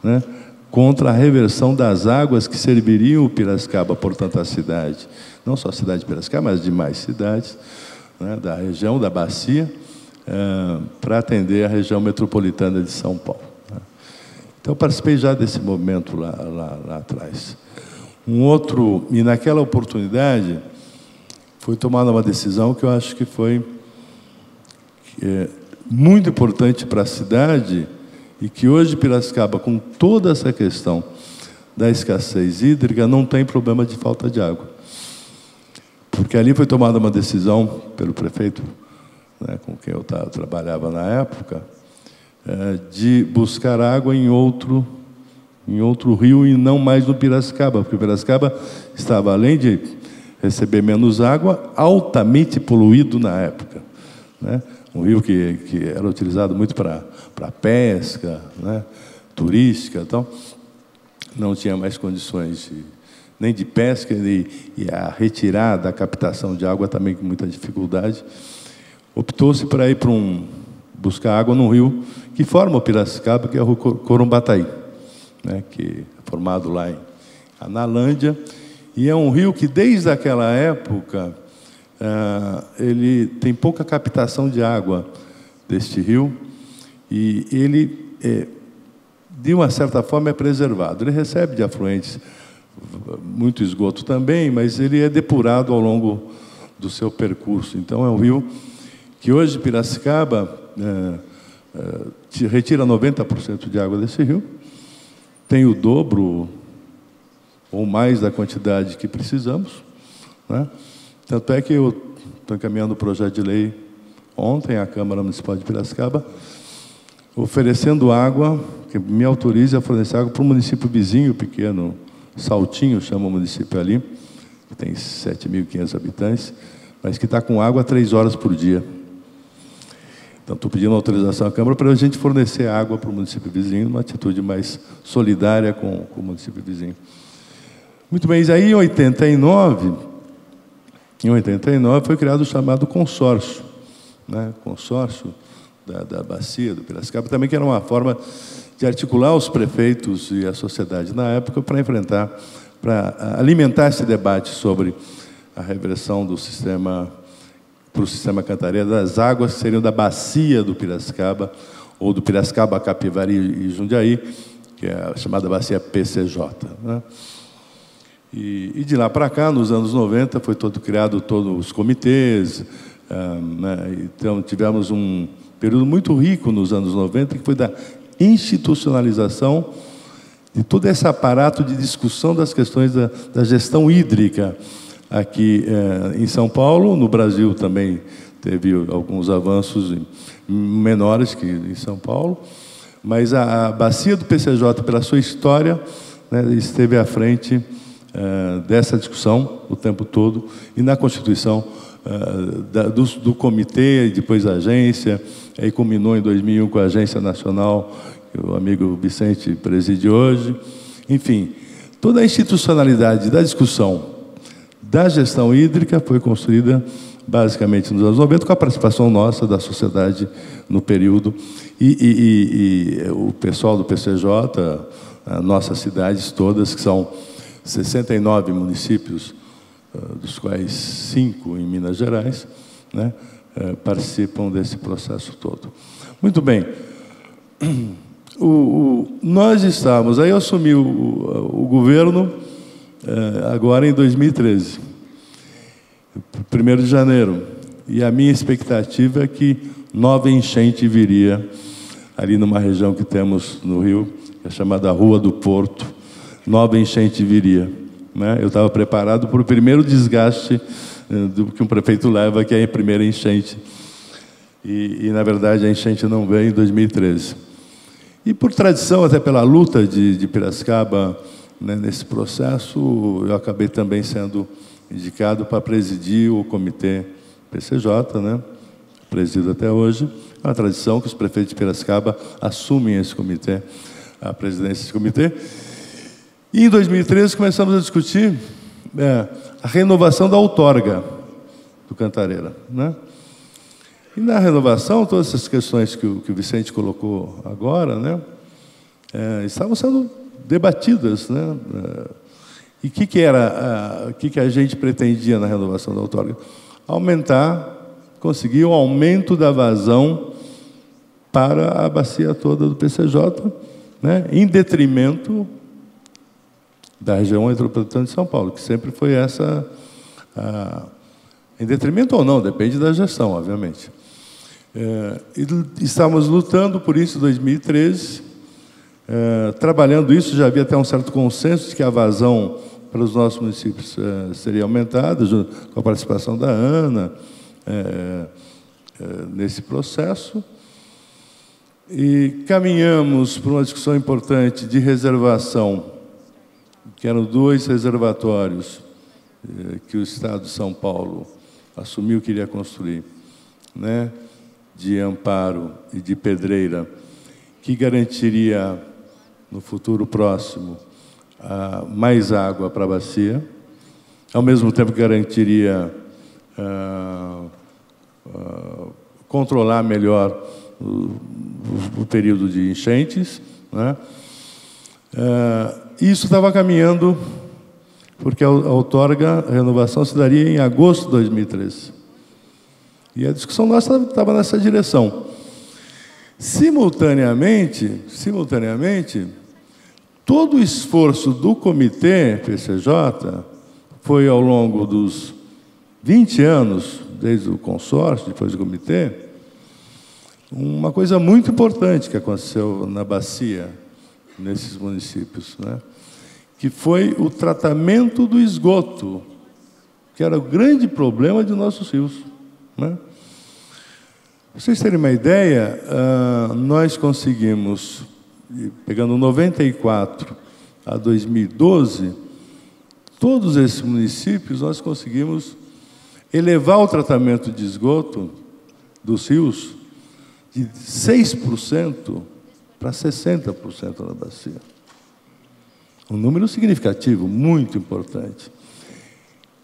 né, contra a reversão das águas que serviriam o Piracicaba, portanto, a cidade, não só a cidade de Piracicaba, mas demais cidades, né, da região da Bacia, para atender a região metropolitana de São Paulo. Né. Então, eu participei já desse movimento lá atrás. E naquela oportunidade, foi tomada uma decisão que eu acho que foi muito importante para a cidade e que hoje Piracicaba, com toda essa questão da escassez hídrica, não tem problema de falta de água. Porque ali foi tomada uma decisão pelo prefeito, né, com quem eu trabalhava na época, de buscar água em outro rio e não mais no Piracicaba, porque o Piracicaba estava, além de receber menos água, altamente poluído na época, né? Um rio que era utilizado muito para pesca, né, turística, então não tinha mais condições nem de pesca e a retirada, a captação de água também com muita dificuldade. Optou-se para ir buscar água num rio que forma o Piracicaba, que é o rio Corumbataí, né, que é formado lá em Analândia, e é um rio que desde aquela época ele tem pouca captação de água deste rio, e ele, de uma certa forma, é preservado. Ele recebe de afluentes muito esgoto também, mas ele é depurado ao longo do seu percurso. Então, é um rio que hoje Piracicaba retira 90% de água desse rio, tem o dobro ou mais da quantidade que precisamos, né? Tanto é que eu estou encaminhando o projeto de lei ontem à Câmara Municipal de Piracicaba, oferecendo água, que me autorize a fornecer água para um município vizinho pequeno, Saltinho, chama o município ali, que tem 7.500 habitantes, mas que está com água 3 horas por dia. Então, estou pedindo autorização à Câmara para a gente fornecer água para o município vizinho, uma atitude mais solidária com o município vizinho. Muito bem, e aí em 89 foi criado o chamado consórcio, né? Consórcio da Bacia do Piracicaba, também que era uma forma de articular os prefeitos e a sociedade na época para alimentar esse debate sobre a reversão do sistema para o sistema Cantareira, das águas que seriam da Bacia do Piracicaba, ou do Piracicaba, Capivari e Jundiaí, que é a chamada Bacia PCJ, né? E de lá para cá, nos anos 90, foi criado todos os comitês, né? Então tivemos um período muito rico nos anos 90, que foi da institucionalização de todo esse aparato de discussão das questões da gestão hídrica aqui em São Paulo. No Brasil também teve alguns avanços menores que em São Paulo, mas a Bacia do PCJ, pela sua história, né, esteve à frente dessa discussão o tempo todo, e na constituição do comitê, e depois da agência, aí culminou em 2001 com a Agência Nacional, que o amigo Vicente preside hoje. Enfim, toda a institucionalidade da discussão da gestão hídrica foi construída basicamente nos anos 90, com a participação nossa da sociedade no período, e o pessoal do PCJ, nossas cidades todas, que são 69 municípios, dos quais 5 em Minas Gerais, né, participam desse processo todo. Muito bem. Nós estávamos... Aí eu assumi o governo agora em 2013, 1º de janeiro, e a minha expectativa é que nova enchente viria ali numa região que temos no Rio, que é chamada Rua do Porto. Nova enchente viria, né? Eu estava preparado para o primeiro desgaste do que um prefeito leva, que é a primeira enchente. E na verdade, a enchente não veio em 2013. E por tradição, até pela luta de Piracicaba, né, nesse processo, eu acabei também sendo indicado para presidir o comitê PCJ, né? Presido até hoje. É uma tradição que os prefeitos de Piracicaba assumem esse comitê, a presidência desse comitê. E em 2013 começamos a discutir a renovação da outorga do Cantareira, né? E na renovação, todas essas questões que o Vicente colocou agora, né, estavam sendo debatidas, né? E o que a gente pretendia na renovação da outorga? Conseguir o aumento da vazão para a bacia toda do PCJ, né, em detrimento da região metropolitana de São Paulo, que sempre foi essa Em detrimento ou não, depende da gestão, obviamente. E estávamos lutando por isso em 2013, trabalhando isso, já havia até um certo consenso de que a vazão para os nossos municípios seria aumentada, com a participação da ANA, nesse processo. E caminhamos para uma discussão importante de reservação, que eram 2 reservatórios que o Estado de São Paulo assumiu que iria construir, né, de Amparo e de Pedreira, que garantiria, no futuro próximo, mais água para a bacia, ao mesmo tempo que garantiria controlar melhor o período de enchentes, né? Isso estava caminhando, porque a outorga, a renovação, se daria em agosto de 2013. E a discussão nossa estava nessa direção. Simultaneamente, todo o esforço do comitê PCJ foi, ao longo dos 20 anos, desde o consórcio, depois do comitê, uma coisa muito importante que aconteceu na bacia, nesses municípios, né? Que foi o tratamento do esgoto, que era o grande problema de nossos rios, né? Para vocês terem uma ideia, nós conseguimos, pegando 94 a 2012, todos esses municípios, nós conseguimos elevar o tratamento de esgoto dos rios de 6% para 60% na bacia. Um número significativo, muito importante,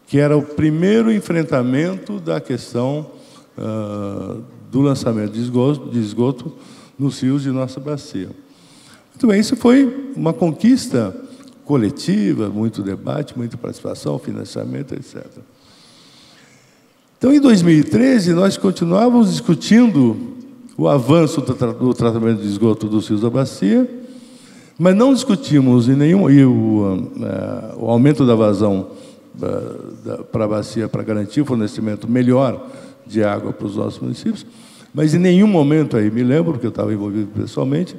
que era o primeiro enfrentamento da questão do lançamento de esgoto nos rios de nossa bacia. Muito bem, isso foi uma conquista coletiva, muito debate, muita participação, financiamento, etc. Então, em 2013, nós continuávamos discutindo o avanço do tratamento de esgoto dos rios da bacia, mas não discutimos o aumento da vazão para a bacia para garantir o fornecimento melhor de água para os nossos municípios, mas em nenhum momento, aí me lembro, porque eu estava envolvido pessoalmente,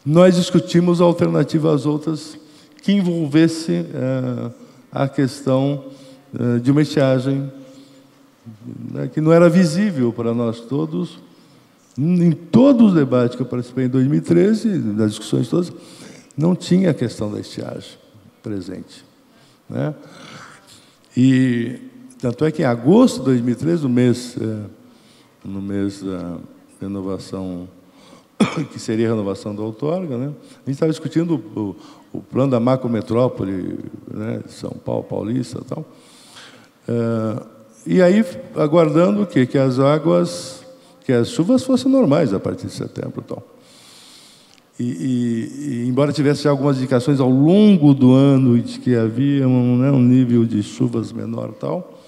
nós discutimos alternativas outras que envolvesse a questão de uma estiagem, né, que não era visível para nós todos. Em todos os debates que eu participei em 2013, nas discussões todas, não tinha a questão da estiagem presente, né? E tanto é que em agosto de 2013, no mês da renovação, que seria a renovação da outorga, né, a gente estava discutindo o plano da macrometrópole, né, de São Paulo, Paulista e tal. E aí, aguardando o quê? Que as chuvas fossem normais a partir de setembro. Tal. E embora tivesse algumas indicações ao longo do ano de que havia um nível de chuvas menor, tal,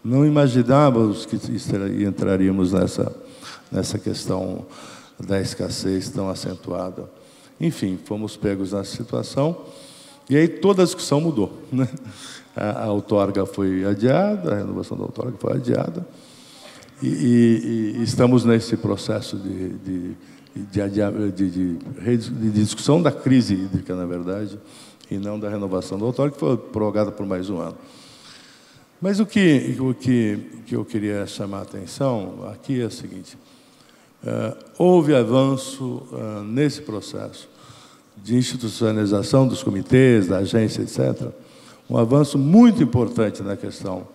não imaginávamos que entraríamos nessa questão da escassez tão acentuada. Enfim, fomos pegos nessa situação, e aí toda a discussão mudou, né? A outorga foi adiada, a renovação da outorga foi adiada, e estamos nesse processo de discussão da crise hídrica, na verdade, e não da renovação da outorga, que foi prorrogada por mais um ano. Mas o que eu queria chamar a atenção aqui é o seguinte: houve avanço nesse processo de institucionalização dos comitês, da agência, etc., um avanço muito importante na questão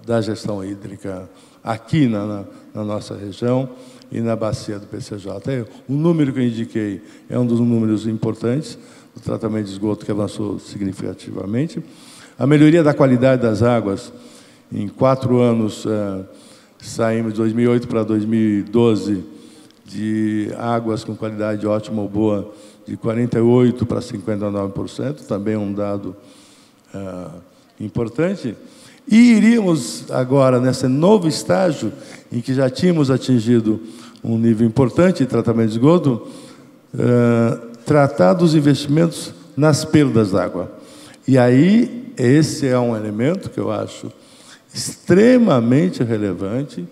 da gestão hídrica aqui na nossa região e na bacia do PCJ. O número que eu indiquei é um dos números importantes do tratamento de esgoto, que avançou significativamente. A melhoria da qualidade das águas, em 4 anos, saímos de 2008 para 2012, de águas com qualidade ótima ou boa, de 48% para 59%, também um dado importante. E iríamos agora, nesse novo estágio, em que já tínhamos atingido um nível importante de tratamento de esgoto, tratar dos investimentos nas perdas d'água. E aí, esse é um elemento que eu acho extremamente relevante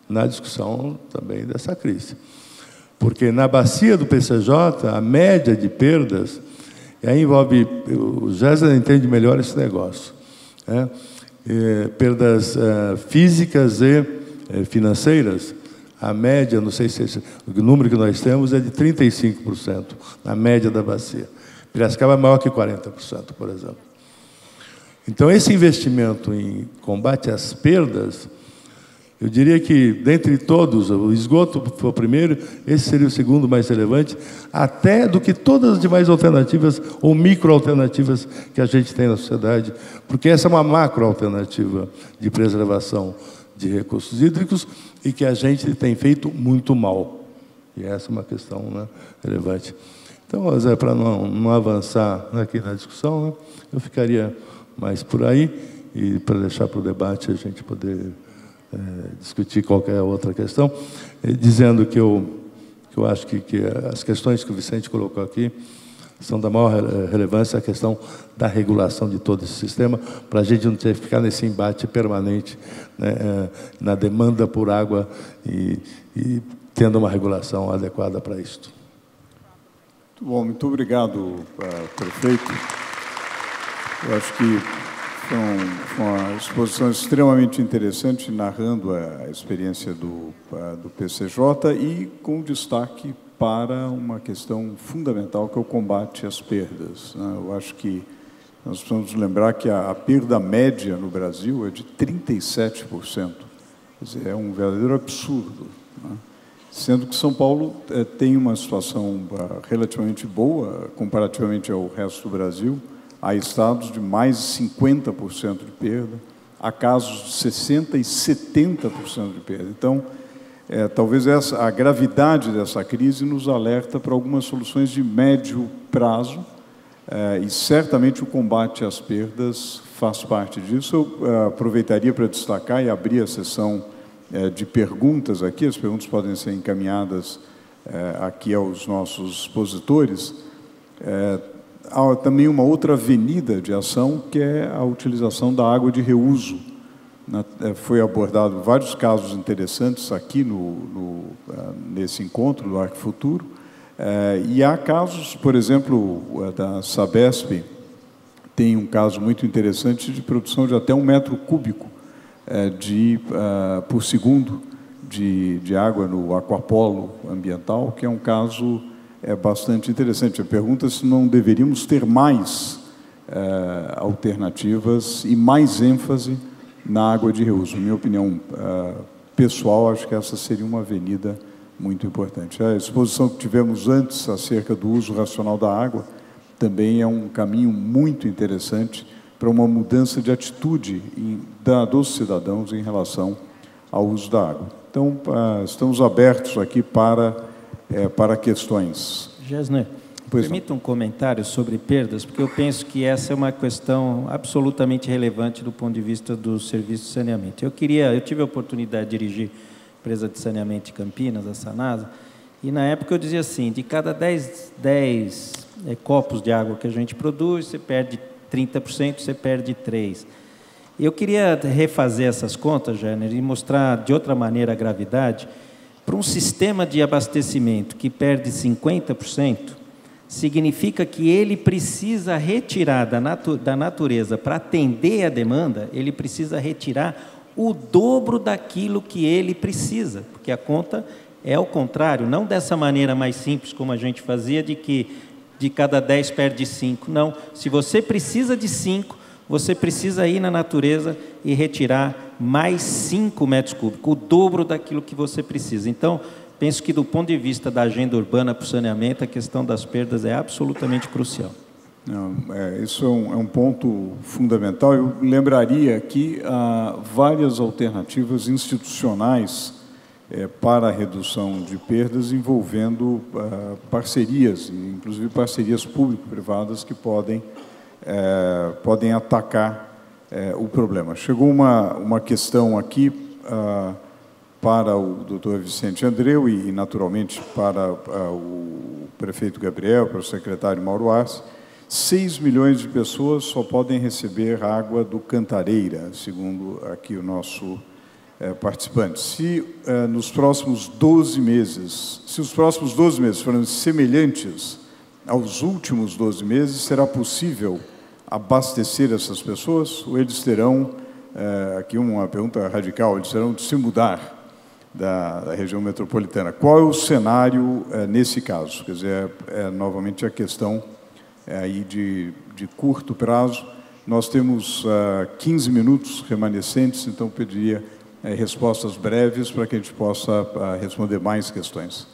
na discussão também dessa crise. Porque na bacia do PCJ, a média de perdas, e aí envolve, o Gésner entende melhor esse negócio, né? Perdas físicas e financeiras, a média, não sei se o número que nós temos é de 35%, na média da bacia. Piracicaba é maior que 40%, por exemplo. Então, esse investimento em combate às perdas, eu diria que, dentre todos, o esgoto foi o primeiro, esse seria o segundo mais relevante, até do que todas as demais alternativas ou microalternativas que a gente tem na sociedade, porque essa é uma macroalternativa de preservação de recursos hídricos e que a gente tem feito muito mal. E essa é uma questão, né, relevante. Então, Zé, para não avançar aqui na discussão, né, eu ficaria mais por aí e para deixar para o debate a gente poder discutir qualquer outra questão, dizendo que eu acho que as questões que o Vicente colocou aqui são da maior relevância, a questão da regulação de todo esse sistema, para a gente não ter que ficar nesse embate permanente, né, na demanda por água e tendo uma regulação adequada para isto. Muito bom, muito obrigado, prefeito. Eu acho que foi uma exposição extremamente interessante, narrando a experiência do PCJ e com destaque para uma questão fundamental, que é o combate às perdas, né? Eu acho que nós precisamos lembrar que a perda média no Brasil é de 37%. Quer dizer, é um verdadeiro absurdo, né? Sendo que São Paulo tem uma situação relativamente boa, comparativamente ao resto do Brasil. Há estados de mais de 50% de perda, há casos de 60% e 70% de perda. Então, talvez a gravidade dessa crise nos alerta para algumas soluções de médio prazo, e certamente o combate às perdas faz parte disso. Eu aproveitaria para destacar e abrir a sessão de perguntas aqui. As perguntas podem ser encaminhadas aqui aos nossos expositores. Há também uma outra avenida de ação, que é a utilização da água de reuso. Foi abordado vários casos interessantes aqui nesse encontro do Arquifuturo. E há casos, por exemplo, da Sabesp tem um caso muito interessante de produção de até 1 metro cúbico por segundo de água no aquapolo ambiental, que é um caso bastante interessante. A pergunta é se não deveríamos ter mais alternativas e mais ênfase na água de reuso. Minha opinião pessoal, acho que essa seria uma avenida muito importante. A exposição que tivemos antes acerca do uso racional da água também é um caminho muito interessante para uma mudança de atitude dos cidadãos em relação ao uso da água. Então, estamos abertos aqui para questões. Gésner, permita um comentário sobre perdas, porque eu penso que essa é uma questão absolutamente relevante do ponto de vista do serviço de saneamento. Eu tive a oportunidade de dirigir a empresa de saneamento de Campinas, a Sanasa, e na época eu dizia assim, de cada 10 copos de água que a gente produz, você perde 30%, você perde 3%. Eu queria refazer essas contas, Gésner, e mostrar de outra maneira a gravidade. Para um sistema de abastecimento que perde 50%, significa que ele precisa retirar da natureza, para atender a demanda, ele precisa retirar o dobro daquilo que ele precisa, porque a conta é ao contrário, não dessa maneira mais simples como a gente fazia, de que de cada 10 perde 5. Não, se você precisa de 5, você precisa ir na natureza e retirar mais 5 metros cúbicos, o dobro daquilo que você precisa. Então, penso que do ponto de vista da agenda urbana para o saneamento, a questão das perdas é absolutamente crucial. Não, isso é um ponto fundamental. Eu lembraria aqui várias alternativas institucionais para a redução de perdas, envolvendo parcerias, inclusive parcerias público-privadas que podem atacar o problema. Chegou uma questão aqui para o doutor Vicente Andreu e, naturalmente, para o prefeito Gabriel, para o secretário Mauro Arce, 6 milhões de pessoas só podem receber água do Cantareira, segundo aqui o nosso participante. Se nos próximos 12 meses, se os próximos 12 meses forem semelhantes aos últimos 12 meses, será possível abastecer essas pessoas? Ou eles terão, aqui uma pergunta radical, eles terão de se mudar da região metropolitana? Qual é o cenário nesse caso? Quer dizer, novamente a questão aí de curto prazo. Nós temos 15 minutos remanescentes, então pediria respostas breves para que a gente possa responder mais questões.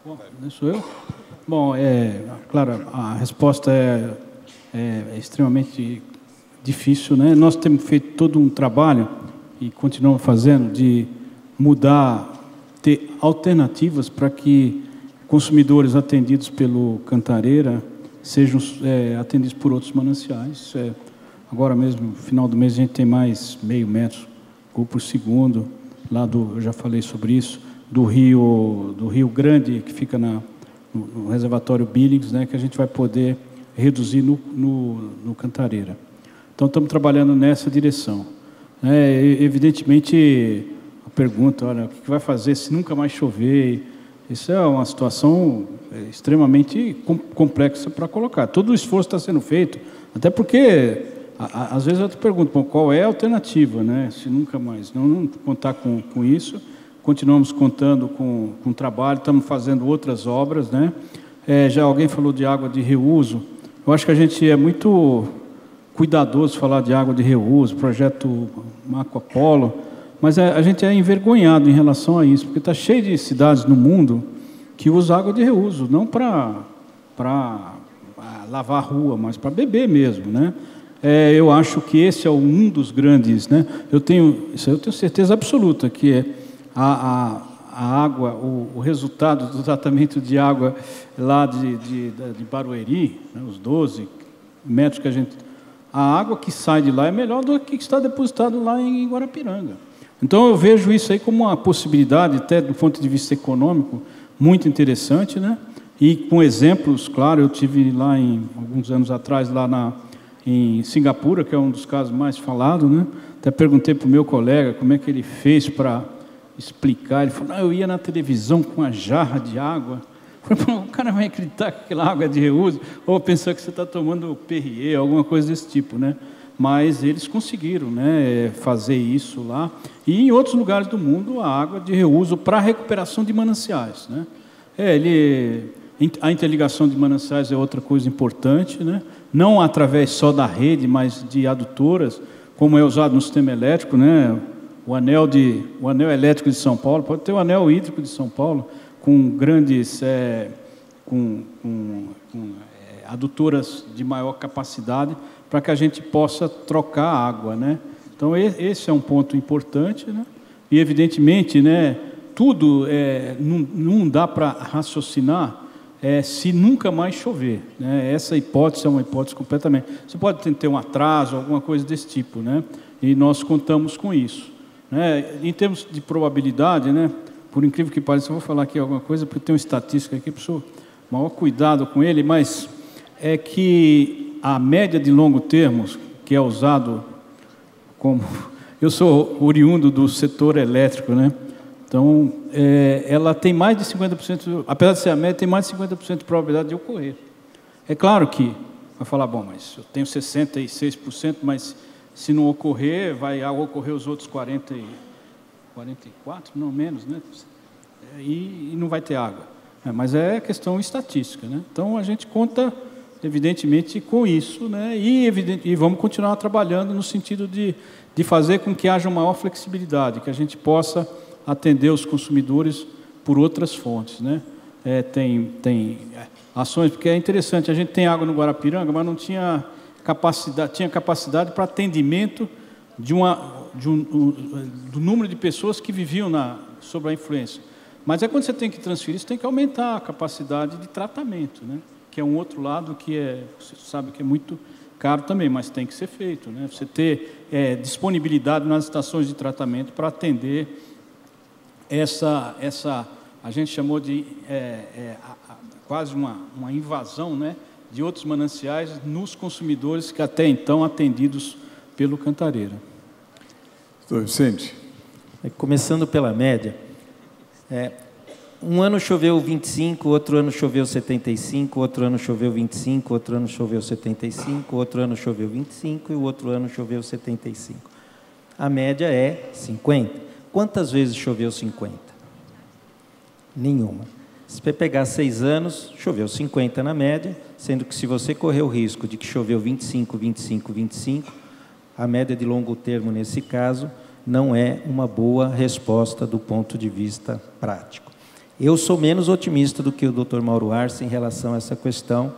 Bom, não sou eu? Bom, claro, a resposta é extremamente difícil, né? Nós temos feito todo um trabalho, e continuamos fazendo, de mudar, ter alternativas para que consumidores atendidos pelo Cantareira sejam atendidos por outros mananciais. Agora mesmo, no final do mês, a gente tem mais meio metro cúbico por segundo, lá eu já falei sobre isso, do Rio Grande, que fica no reservatório Billings, né, que a gente vai poder reduzir no Cantareira. Então, estamos trabalhando nessa direção. Evidentemente, a pergunta, olha, o que vai fazer se nunca mais chover? Isso é uma situação extremamente complexa para colocar. Todo o esforço está sendo feito, até porque, às vezes eu te pergunto, bom, qual é a alternativa, né? Se nunca mais não contar com isso, continuamos contando com trabalho, estamos fazendo outras obras, né? Já alguém falou de água de reuso. Eu acho que a gente é muito cuidadoso falar de água de reuso, projeto Marco Polo, mas a gente é envergonhado em relação a isso, porque está cheio de cidades no mundo que usam água de reuso, não para lavar a rua, mas para beber mesmo, né? Eu acho que esse é um dos grandes, né? Eu tenho certeza absoluta que a água, o resultado do tratamento de água lá de Barueri, né, os 12 metros que a água que sai de lá é melhor do que está depositado lá em Guarapiranga. Então eu vejo isso aí como uma possibilidade, até do ponto de vista econômico, muito interessante, né? E com exemplos, claro, eu tive lá alguns anos atrás, lá em Singapura, que é um dos casos mais falados, né? Até perguntei para o meu colega como é que ele fez para explicar. Ele falou, eu ia na televisão com uma jarra de água. Eu falei, o cara vai acreditar que aquela água é de reuso, ou pensar que você está tomando Perrier, alguma coisa desse tipo, né? Mas eles conseguiram, né, fazer isso lá. E em outros lugares do mundo, a água de reuso para recuperação de mananciais, né? A interligação de mananciais é outra coisa importante, né? Não através só da rede, mas de adutoras, como é usado no sistema elétrico, né? O anel elétrico de São Paulo, pode ter o anel hídrico de São Paulo, com grandes, adutoras de maior capacidade, para que a gente possa trocar água, né? Então, esse é um ponto importante, né? E, evidentemente, né, tudo não dá para raciocinar se nunca mais chover, né? Essa hipótese é uma hipótese completamente... Você pode ter um atraso, alguma coisa desse tipo, né? E nós contamos com isso, né? Em termos de probabilidade, né, por incrível que pareça, eu vou falar aqui alguma coisa, porque tem uma estatística aqui, preciso maior cuidado com ele, mas é que a média de longo termo, que é usado como... Eu sou oriundo do setor elétrico, né? Então, ela tem mais de 50%, apesar de ser a média, tem mais de 50% de probabilidade de ocorrer. É claro que vai falar, bom, mas eu tenho 66%, mas se não ocorrer, vai ocorrer os outros 44%, não menos, né? E não vai ter água. Mas é questão estatística, né? Então, a gente conta, evidentemente, com isso, né? E vamos continuar trabalhando no sentido de fazer com que haja maior flexibilidade, que a gente possa atender os consumidores por outras fontes, né? Tem ações, porque é interessante, a gente tem água no Guarapiranga, mas não tinha capacidade para atendimento do número de pessoas que viviam sob a influência. Mas quando você tem que transferir, você tem que aumentar a capacidade de tratamento, né? Que é um outro lado que você sabe que é muito caro também, mas tem que ser feito, né? Você ter disponibilidade nas estações de tratamento para atender a gente chamou de quase uma invasão, né, de outros mananciais nos consumidores que até então atendidos pelo Cantareira. Doutor Vicente. Começando pela média, um ano choveu 25, outro ano choveu 75, outro ano choveu 25, outro ano choveu 75, outro ano choveu 25 e o outro ano choveu 75. A média é 50. Quantas vezes choveu 50? Nenhuma. Se você pegar 6 anos, choveu 50 na média, sendo que se você correr o risco de que choveu 25, 25, 25, a média de longo termo, nesse caso, não é uma boa resposta do ponto de vista prático. Eu sou menos otimista do que o Dr. Mauro Arce em relação a essa questão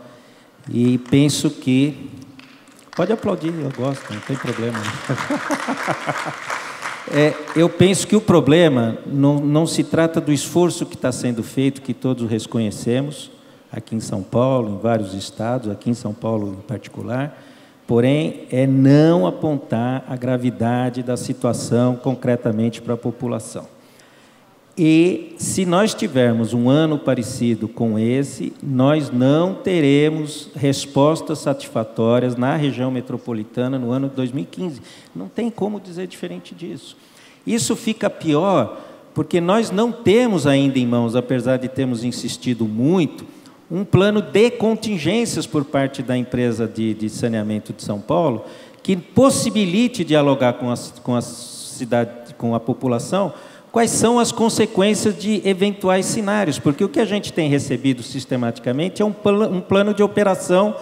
e penso que... Pode aplaudir, eu gosto, não tem problema. Eu penso que o problema não se trata do esforço que está sendo feito, que todos reconhecemos, aqui em São Paulo, em vários estados, aqui em São Paulo em particular, porém, é não apontar a gravidade da situação concretamente para a população. E, se nós tivermos um ano parecido com esse, nós não teremos respostas satisfatórias na região metropolitana no ano de 2015. Não tem como dizer diferente disso. Isso fica pior porque nós não temos ainda em mãos, apesar de termos insistido muito, um plano de contingências por parte da empresa de saneamento de São Paulo que possibilite dialogar com a cidade, com a população, quais são as consequências de eventuais cenários, porque o que a gente tem recebido sistematicamente é um plano de operação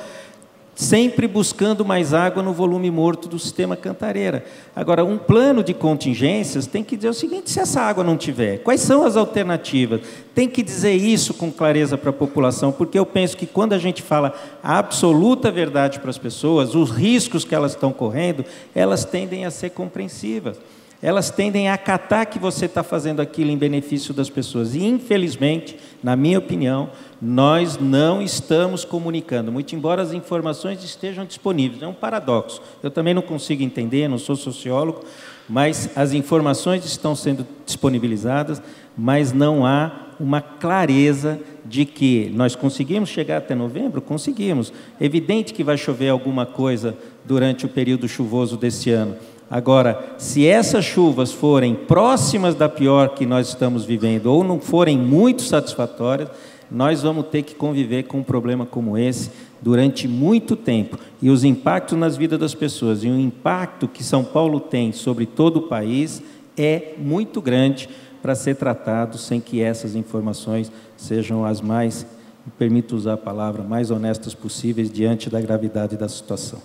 sempre buscando mais água no volume morto do sistema Cantareira. Agora, um plano de contingências tem que dizer o seguinte: se essa água não tiver, quais são as alternativas? Tem que dizer isso com clareza para a população, porque eu penso que quando a gente fala a absoluta verdade para as pessoas, os riscos que elas estão correndo, elas tendem a ser compreensivas. Elas tendem a acatar que você está fazendo aquilo em benefício das pessoas. E, infelizmente, na minha opinião, nós não estamos comunicando, muito embora as informações estejam disponíveis. É um paradoxo. Eu também não consigo entender, não sou sociólogo, mas as informações estão sendo disponibilizadas, mas não há uma clareza de que nós conseguimos chegar até novembro? Conseguimos. É evidente que vai chover alguma coisa durante o período chuvoso desse ano. Agora, se essas chuvas forem próximas da pior que nós estamos vivendo ou não forem muito satisfatórias, nós vamos ter que conviver com um problema como esse durante muito tempo. E os impactos nas vidas das pessoas e o impacto que São Paulo tem sobre todo o país é muito grande para ser tratado sem que essas informações sejam as mais, me permito usar a palavra, mais honestas possíveis diante da gravidade da situação.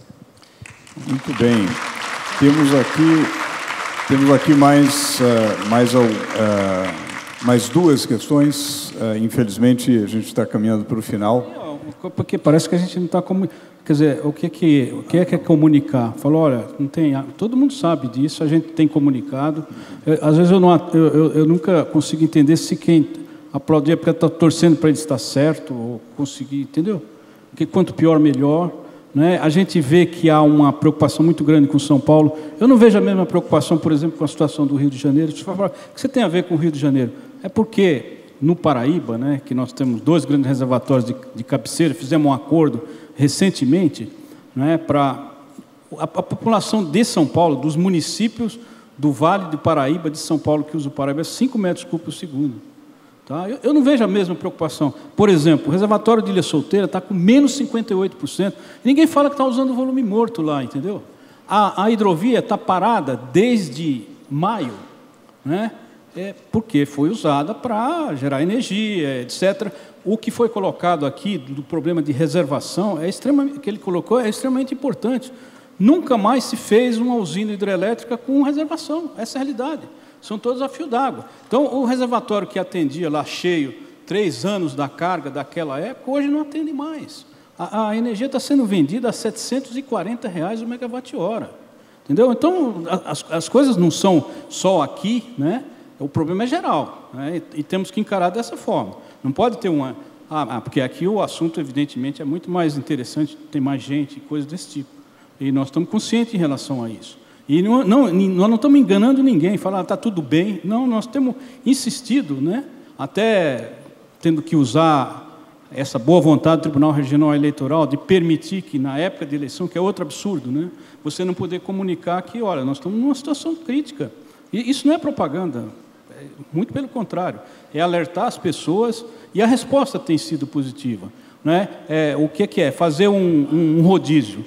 Muito bem. Temos aqui mais duas questões. Infelizmente, a gente está caminhando para o final. Porque parece que a gente não está comunicando. Quer dizer, o que é comunicar? Falou, olha, não tem, todo mundo sabe disso, a gente tem comunicado. Às vezes eu nunca consigo entender se quem aplaudir é porque está torcendo para ele estar certo, ou conseguir, entendeu? Porque quanto pior, melhor. Né? A gente vê que há uma preocupação muito grande com São Paulo. Eu não vejo a mesma preocupação, por exemplo, com a situação do Rio de Janeiro. Deixa eu falar, o que você tem a ver com o Rio de Janeiro? É porque no Paraíba, né, que nós temos 2 grandes reservatórios de cabeceira, fizemos um acordo recentemente, né, para a população de São Paulo, dos municípios do Vale do Paraíba, de São Paulo, que usa o Paraíba, é 5 metros cúbicos por segundo. Tá? Eu não vejo a mesma preocupação. Por exemplo, o reservatório de Ilha Solteira está com menos 58%. Ninguém fala que está usando volume morto lá, entendeu? A hidrovia está parada desde maio, né? Porque foi usada para gerar energia, etc. O que foi colocado aqui do problema de reservação, que ele colocou, é extremamente importante. Nunca mais se fez uma usina hidrelétrica com reservação. Essa é a realidade. São todos a fio d'água. Então, o reservatório que atendia lá cheio 3 anos da carga daquela época, hoje não atende mais. A energia está sendo vendida a R$ 740 o megawatt-hora. Entendeu? Então, as coisas não são só aqui, né? O problema é geral, né? E temos que encarar dessa forma. Não pode ter uma... porque aqui o assunto, evidentemente, é muito mais interessante, tem mais gente, coisas desse tipo. E nós estamos conscientes em relação a isso. E nós não estamos enganando ninguém, falar está tudo bem. Não, nós temos insistido, né, até tendo que usar essa boa vontade do Tribunal Regional Eleitoral de permitir que, na época de eleição, que é outro absurdo, né, você não poder comunicar que, olha, nós estamos numa situação crítica. E isso não é propaganda, muito pelo contrário, é alertar as pessoas, e a resposta tem sido positiva. Né? O que é? Fazer um rodízio.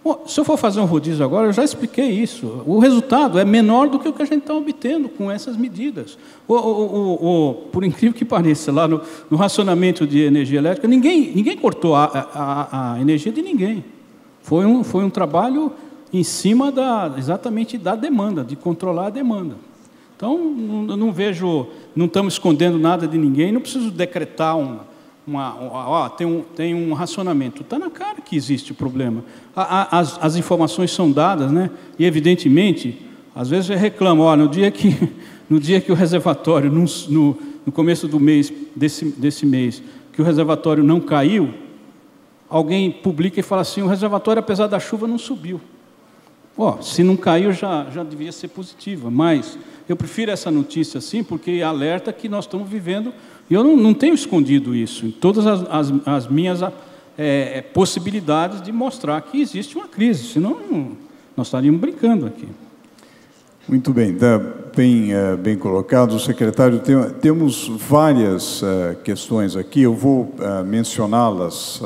Bom, se eu for fazer um rodízio agora, eu já expliquei isso. O resultado é menor do que o que a gente está obtendo com essas medidas. Por incrível que pareça, lá no racionamento de energia elétrica, ninguém cortou a energia de ninguém. Foi um trabalho em cima exatamente da demanda, de controlar a demanda. Então, eu não vejo, não estamos escondendo nada de ninguém, não preciso decretar tem um racionamento. Está na cara que existe o problema. As informações são dadas, né? E, evidentemente, às vezes eu reclamo, no dia que o reservatório, no começo do mês, desse mês, que o reservatório não caiu, alguém publica e fala assim, o reservatório, apesar da chuva, não subiu. Se não caiu, já devia ser positiva, mas eu prefiro essa notícia assim, porque alerta que nós estamos vivendo, e eu não tenho escondido isso, em todas as minhas possibilidades de mostrar que existe uma crise, senão nós estaríamos brincando aqui. Muito bem, bem colocado, secretário. Temos várias questões aqui, eu vou mencioná-las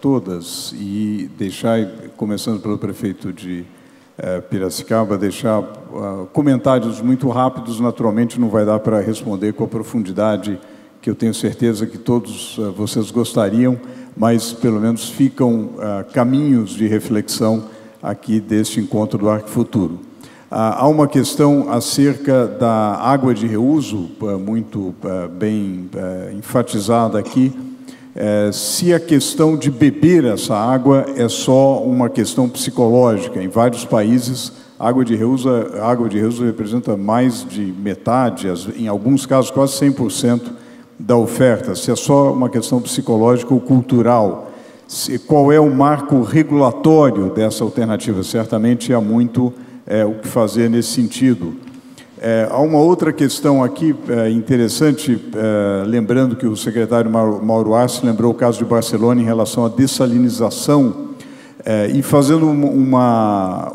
todas e deixar, começando pelo prefeito de Piracicaba, deixar comentários muito rápidos, naturalmente não vai dar para responder com a profundidade que eu tenho certeza que todos vocês gostariam, mas pelo menos ficam caminhos de reflexão aqui deste encontro do Arc Futuro. Há uma questão acerca da água de reuso, muito bem enfatizada aqui, se a questão de beber essa água é só uma questão psicológica. Em vários países, a água de reuso representa mais de metade, em alguns casos quase 100% da oferta. Se é só uma questão psicológica ou cultural, qual é o marco regulatório dessa alternativa? Certamente há muito o que fazer nesse sentido. Há uma outra questão aqui interessante, lembrando que o secretário Mauro Arce lembrou o caso de Barcelona em relação à dessalinização, e fazendo uma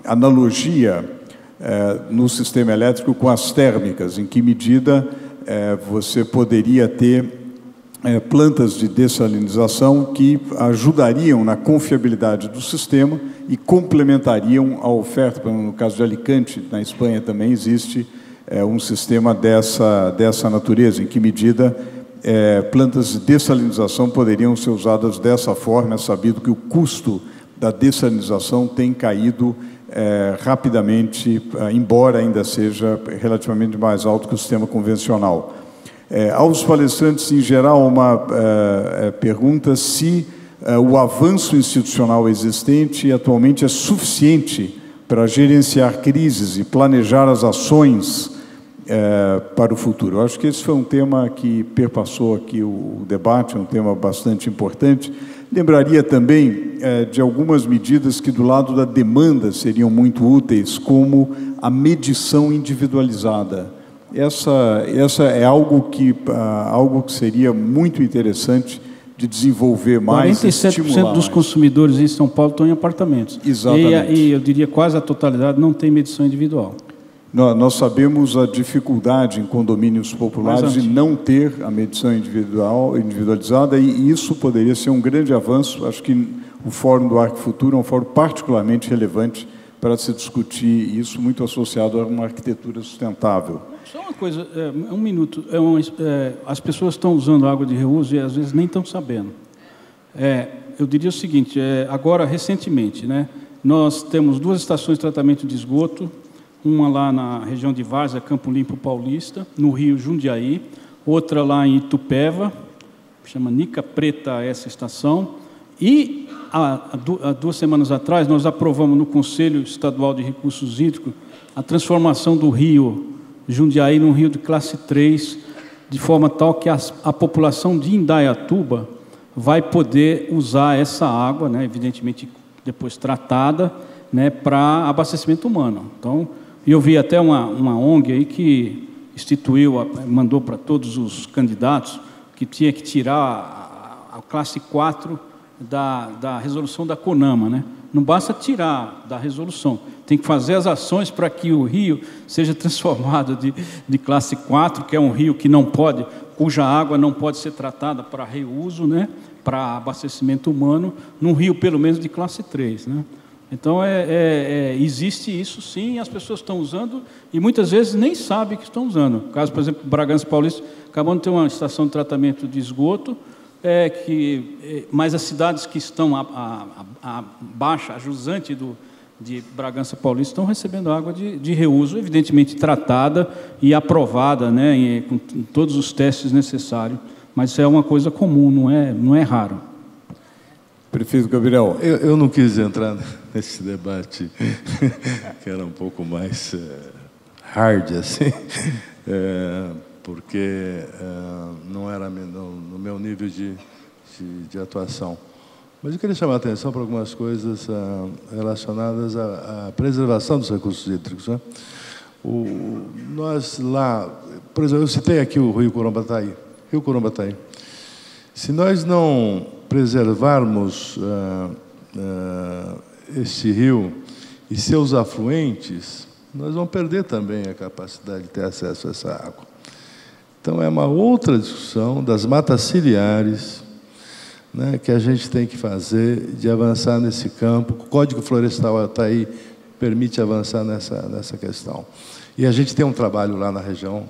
analogia no sistema elétrico com as térmicas, em que medida você poderia ter plantas de dessalinização que ajudariam na confiabilidade do sistema e complementariam a oferta. No caso de Alicante, na Espanha, também existe um sistema dessa natureza, em que medida plantas de dessalinização poderiam ser usadas dessa forma. É sabido que o custo da dessalinização tem caído rapidamente, embora ainda seja relativamente mais alto que o sistema convencional. Aos palestrantes, em geral, uma pergunta se o avanço institucional existente atualmente é suficiente para gerenciar crises e planejar as ações para o futuro. Eu acho que esse foi um tema que perpassou aqui o debate, um tema bastante importante. Lembraria também de algumas medidas que, do lado da demanda, seriam muito úteis, como a medição individualizada. Essa é algo que seria muito interessante de desenvolver mais. 47% dos consumidores em São Paulo estão em apartamentos. Exatamente. E eu diria quase a totalidade não tem medição individual. Nós sabemos a dificuldade em condomínios populares de não ter a medição individualizada, e isso poderia ser um grande avanço. Acho que o Fórum do Arc Futuro é um fórum particularmente relevante para se discutir isso, muito associado a uma arquitetura sustentável. Só uma coisa, um minuto. As pessoas estão usando água de reuso e às vezes nem estão sabendo. Eu diria o seguinte, agora, recentemente, né, nós temos 2 estações de tratamento de esgoto, uma lá na região de Várzea, Campo Limpo Paulista, no Rio Jundiaí, outra lá em Itupeva, chama Nica Preta essa estação, e há 2 semanas atrás nós aprovamos no Conselho Estadual de Recursos Hídricos a transformação do Rio Jundiaí num rio de classe 3, de forma tal que a população de vai poder usar essa água, né, evidentemente depois tratada, né, para abastecimento humano. Então, eu vi até uma ONG aí que mandou para todos os candidatos que tinha que tirar a classe 4 da resolução da CONAMA, né? Não basta tirar da resolução, tem que fazer as ações para que o rio seja transformado de classe 4, que é um rio que cuja água não pode ser tratada para reuso, né, para abastecimento humano, num rio pelo menos de classe 3, né? Então, existe isso sim, e as pessoas estão usando, e muitas vezes nem sabem que estão usando. No caso, por exemplo, Bragança Paulista, acabamos de ter uma estação de tratamento de esgoto, mas as cidades que estão abaixo, a jusante de Bragança Paulista, estão recebendo água de reuso, evidentemente tratada e aprovada, né, com todos os testes necessários, mas isso é uma coisa comum, não é raro. Prefeito Gabriel. Eu não quis entrar nesse debate, que era um pouco mais hard, assim, porque não era no meu nível de atuação. Mas eu queria chamar a atenção para algumas coisas relacionadas à preservação dos recursos hídricos, né? Nós lá, por exemplo, eu citei aqui o Rio Corumbataí. Se nós não preservarmos esse rio e seus afluentes, nós vamos perder também a capacidade de ter acesso a essa água. Então, é uma outra discussão das matas ciliares, né, que a gente tem que fazer, de avançar nesse campo. O Código Florestal está aí, permite avançar nessa questão. E a gente tem um trabalho lá na região,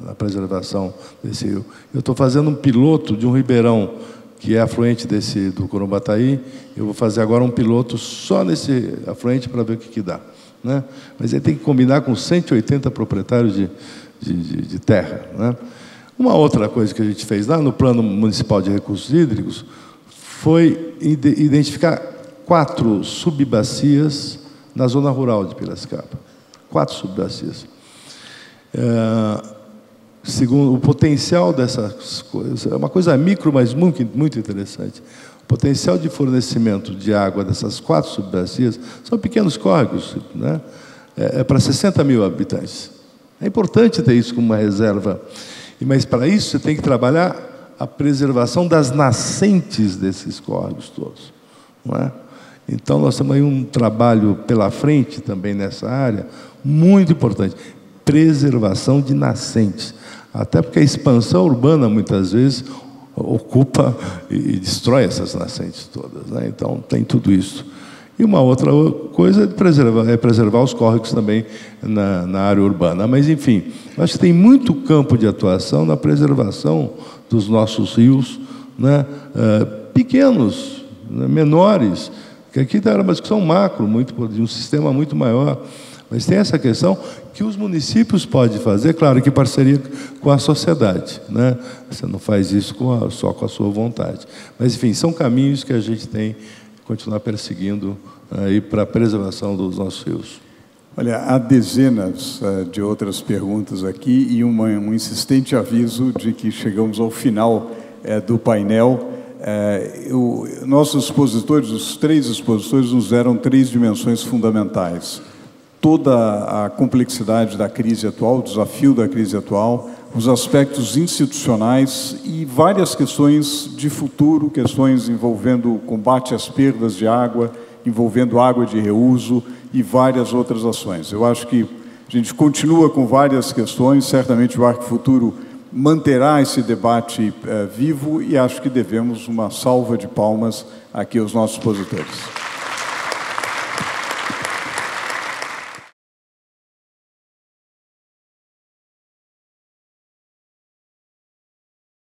na preservação desse rio. Eu estou fazendo um piloto de um ribeirão que é afluente do Corumbataí. Eu vou fazer agora um piloto só nesse afluente para ver o que dá, né? Mas ele tem que combinar com 180 proprietários de terra, né? Uma outra coisa que a gente fez lá no Plano Municipal de Recursos Hídricos foi identificar 4 subbacias na zona rural de Piracicaba. 4 subbacias. Segundo o potencial dessas coisas, é uma coisa micro, mas muito, muito interessante. O potencial de fornecimento de água dessas 4 subbacias são pequenos córregos, né? Para 60 mil habitantes. É importante ter isso como uma reserva. Mas, para isso, você tem que trabalhar a preservação das nascentes desses córregos todos, não é? Então, nós temos aí um trabalho pela frente também nessa área, muito importante. Preservação de nascentes. Até porque a expansão urbana, muitas vezes, ocupa e destrói essas nascentes todas, né? Então, tem tudo isso. E uma outra coisa é preservar os córregos também na área urbana. Mas, enfim, acho que tem muito campo de atuação na preservação dos nossos rios, né? Pequenos, né? Menores, que aqui era uma discussão macro, de um sistema muito maior. Mas tem essa questão que os municípios podem fazer, claro, que em parceria com a sociedade, né? Você não faz isso só com a sua vontade. Mas, enfim, são caminhos que a gente tem continuar perseguindo aí para a preservação dos nossos rios. Olha, há dezenas de outras perguntas aqui e um insistente aviso de que chegamos ao final do painel. Nossos expositores, os 3 expositores, nos deram 3 dimensões fundamentais. Toda a complexidade da crise atual, o desafio da crise atual, os aspectos institucionais e várias questões de futuro, questões envolvendo o combate às perdas de água, envolvendo água de reuso e várias outras ações. Eu acho que a gente continua com várias questões, certamente o Arco Futuro manterá esse debate vivo e acho que devemos uma salva de palmas aqui aos nossos expositores.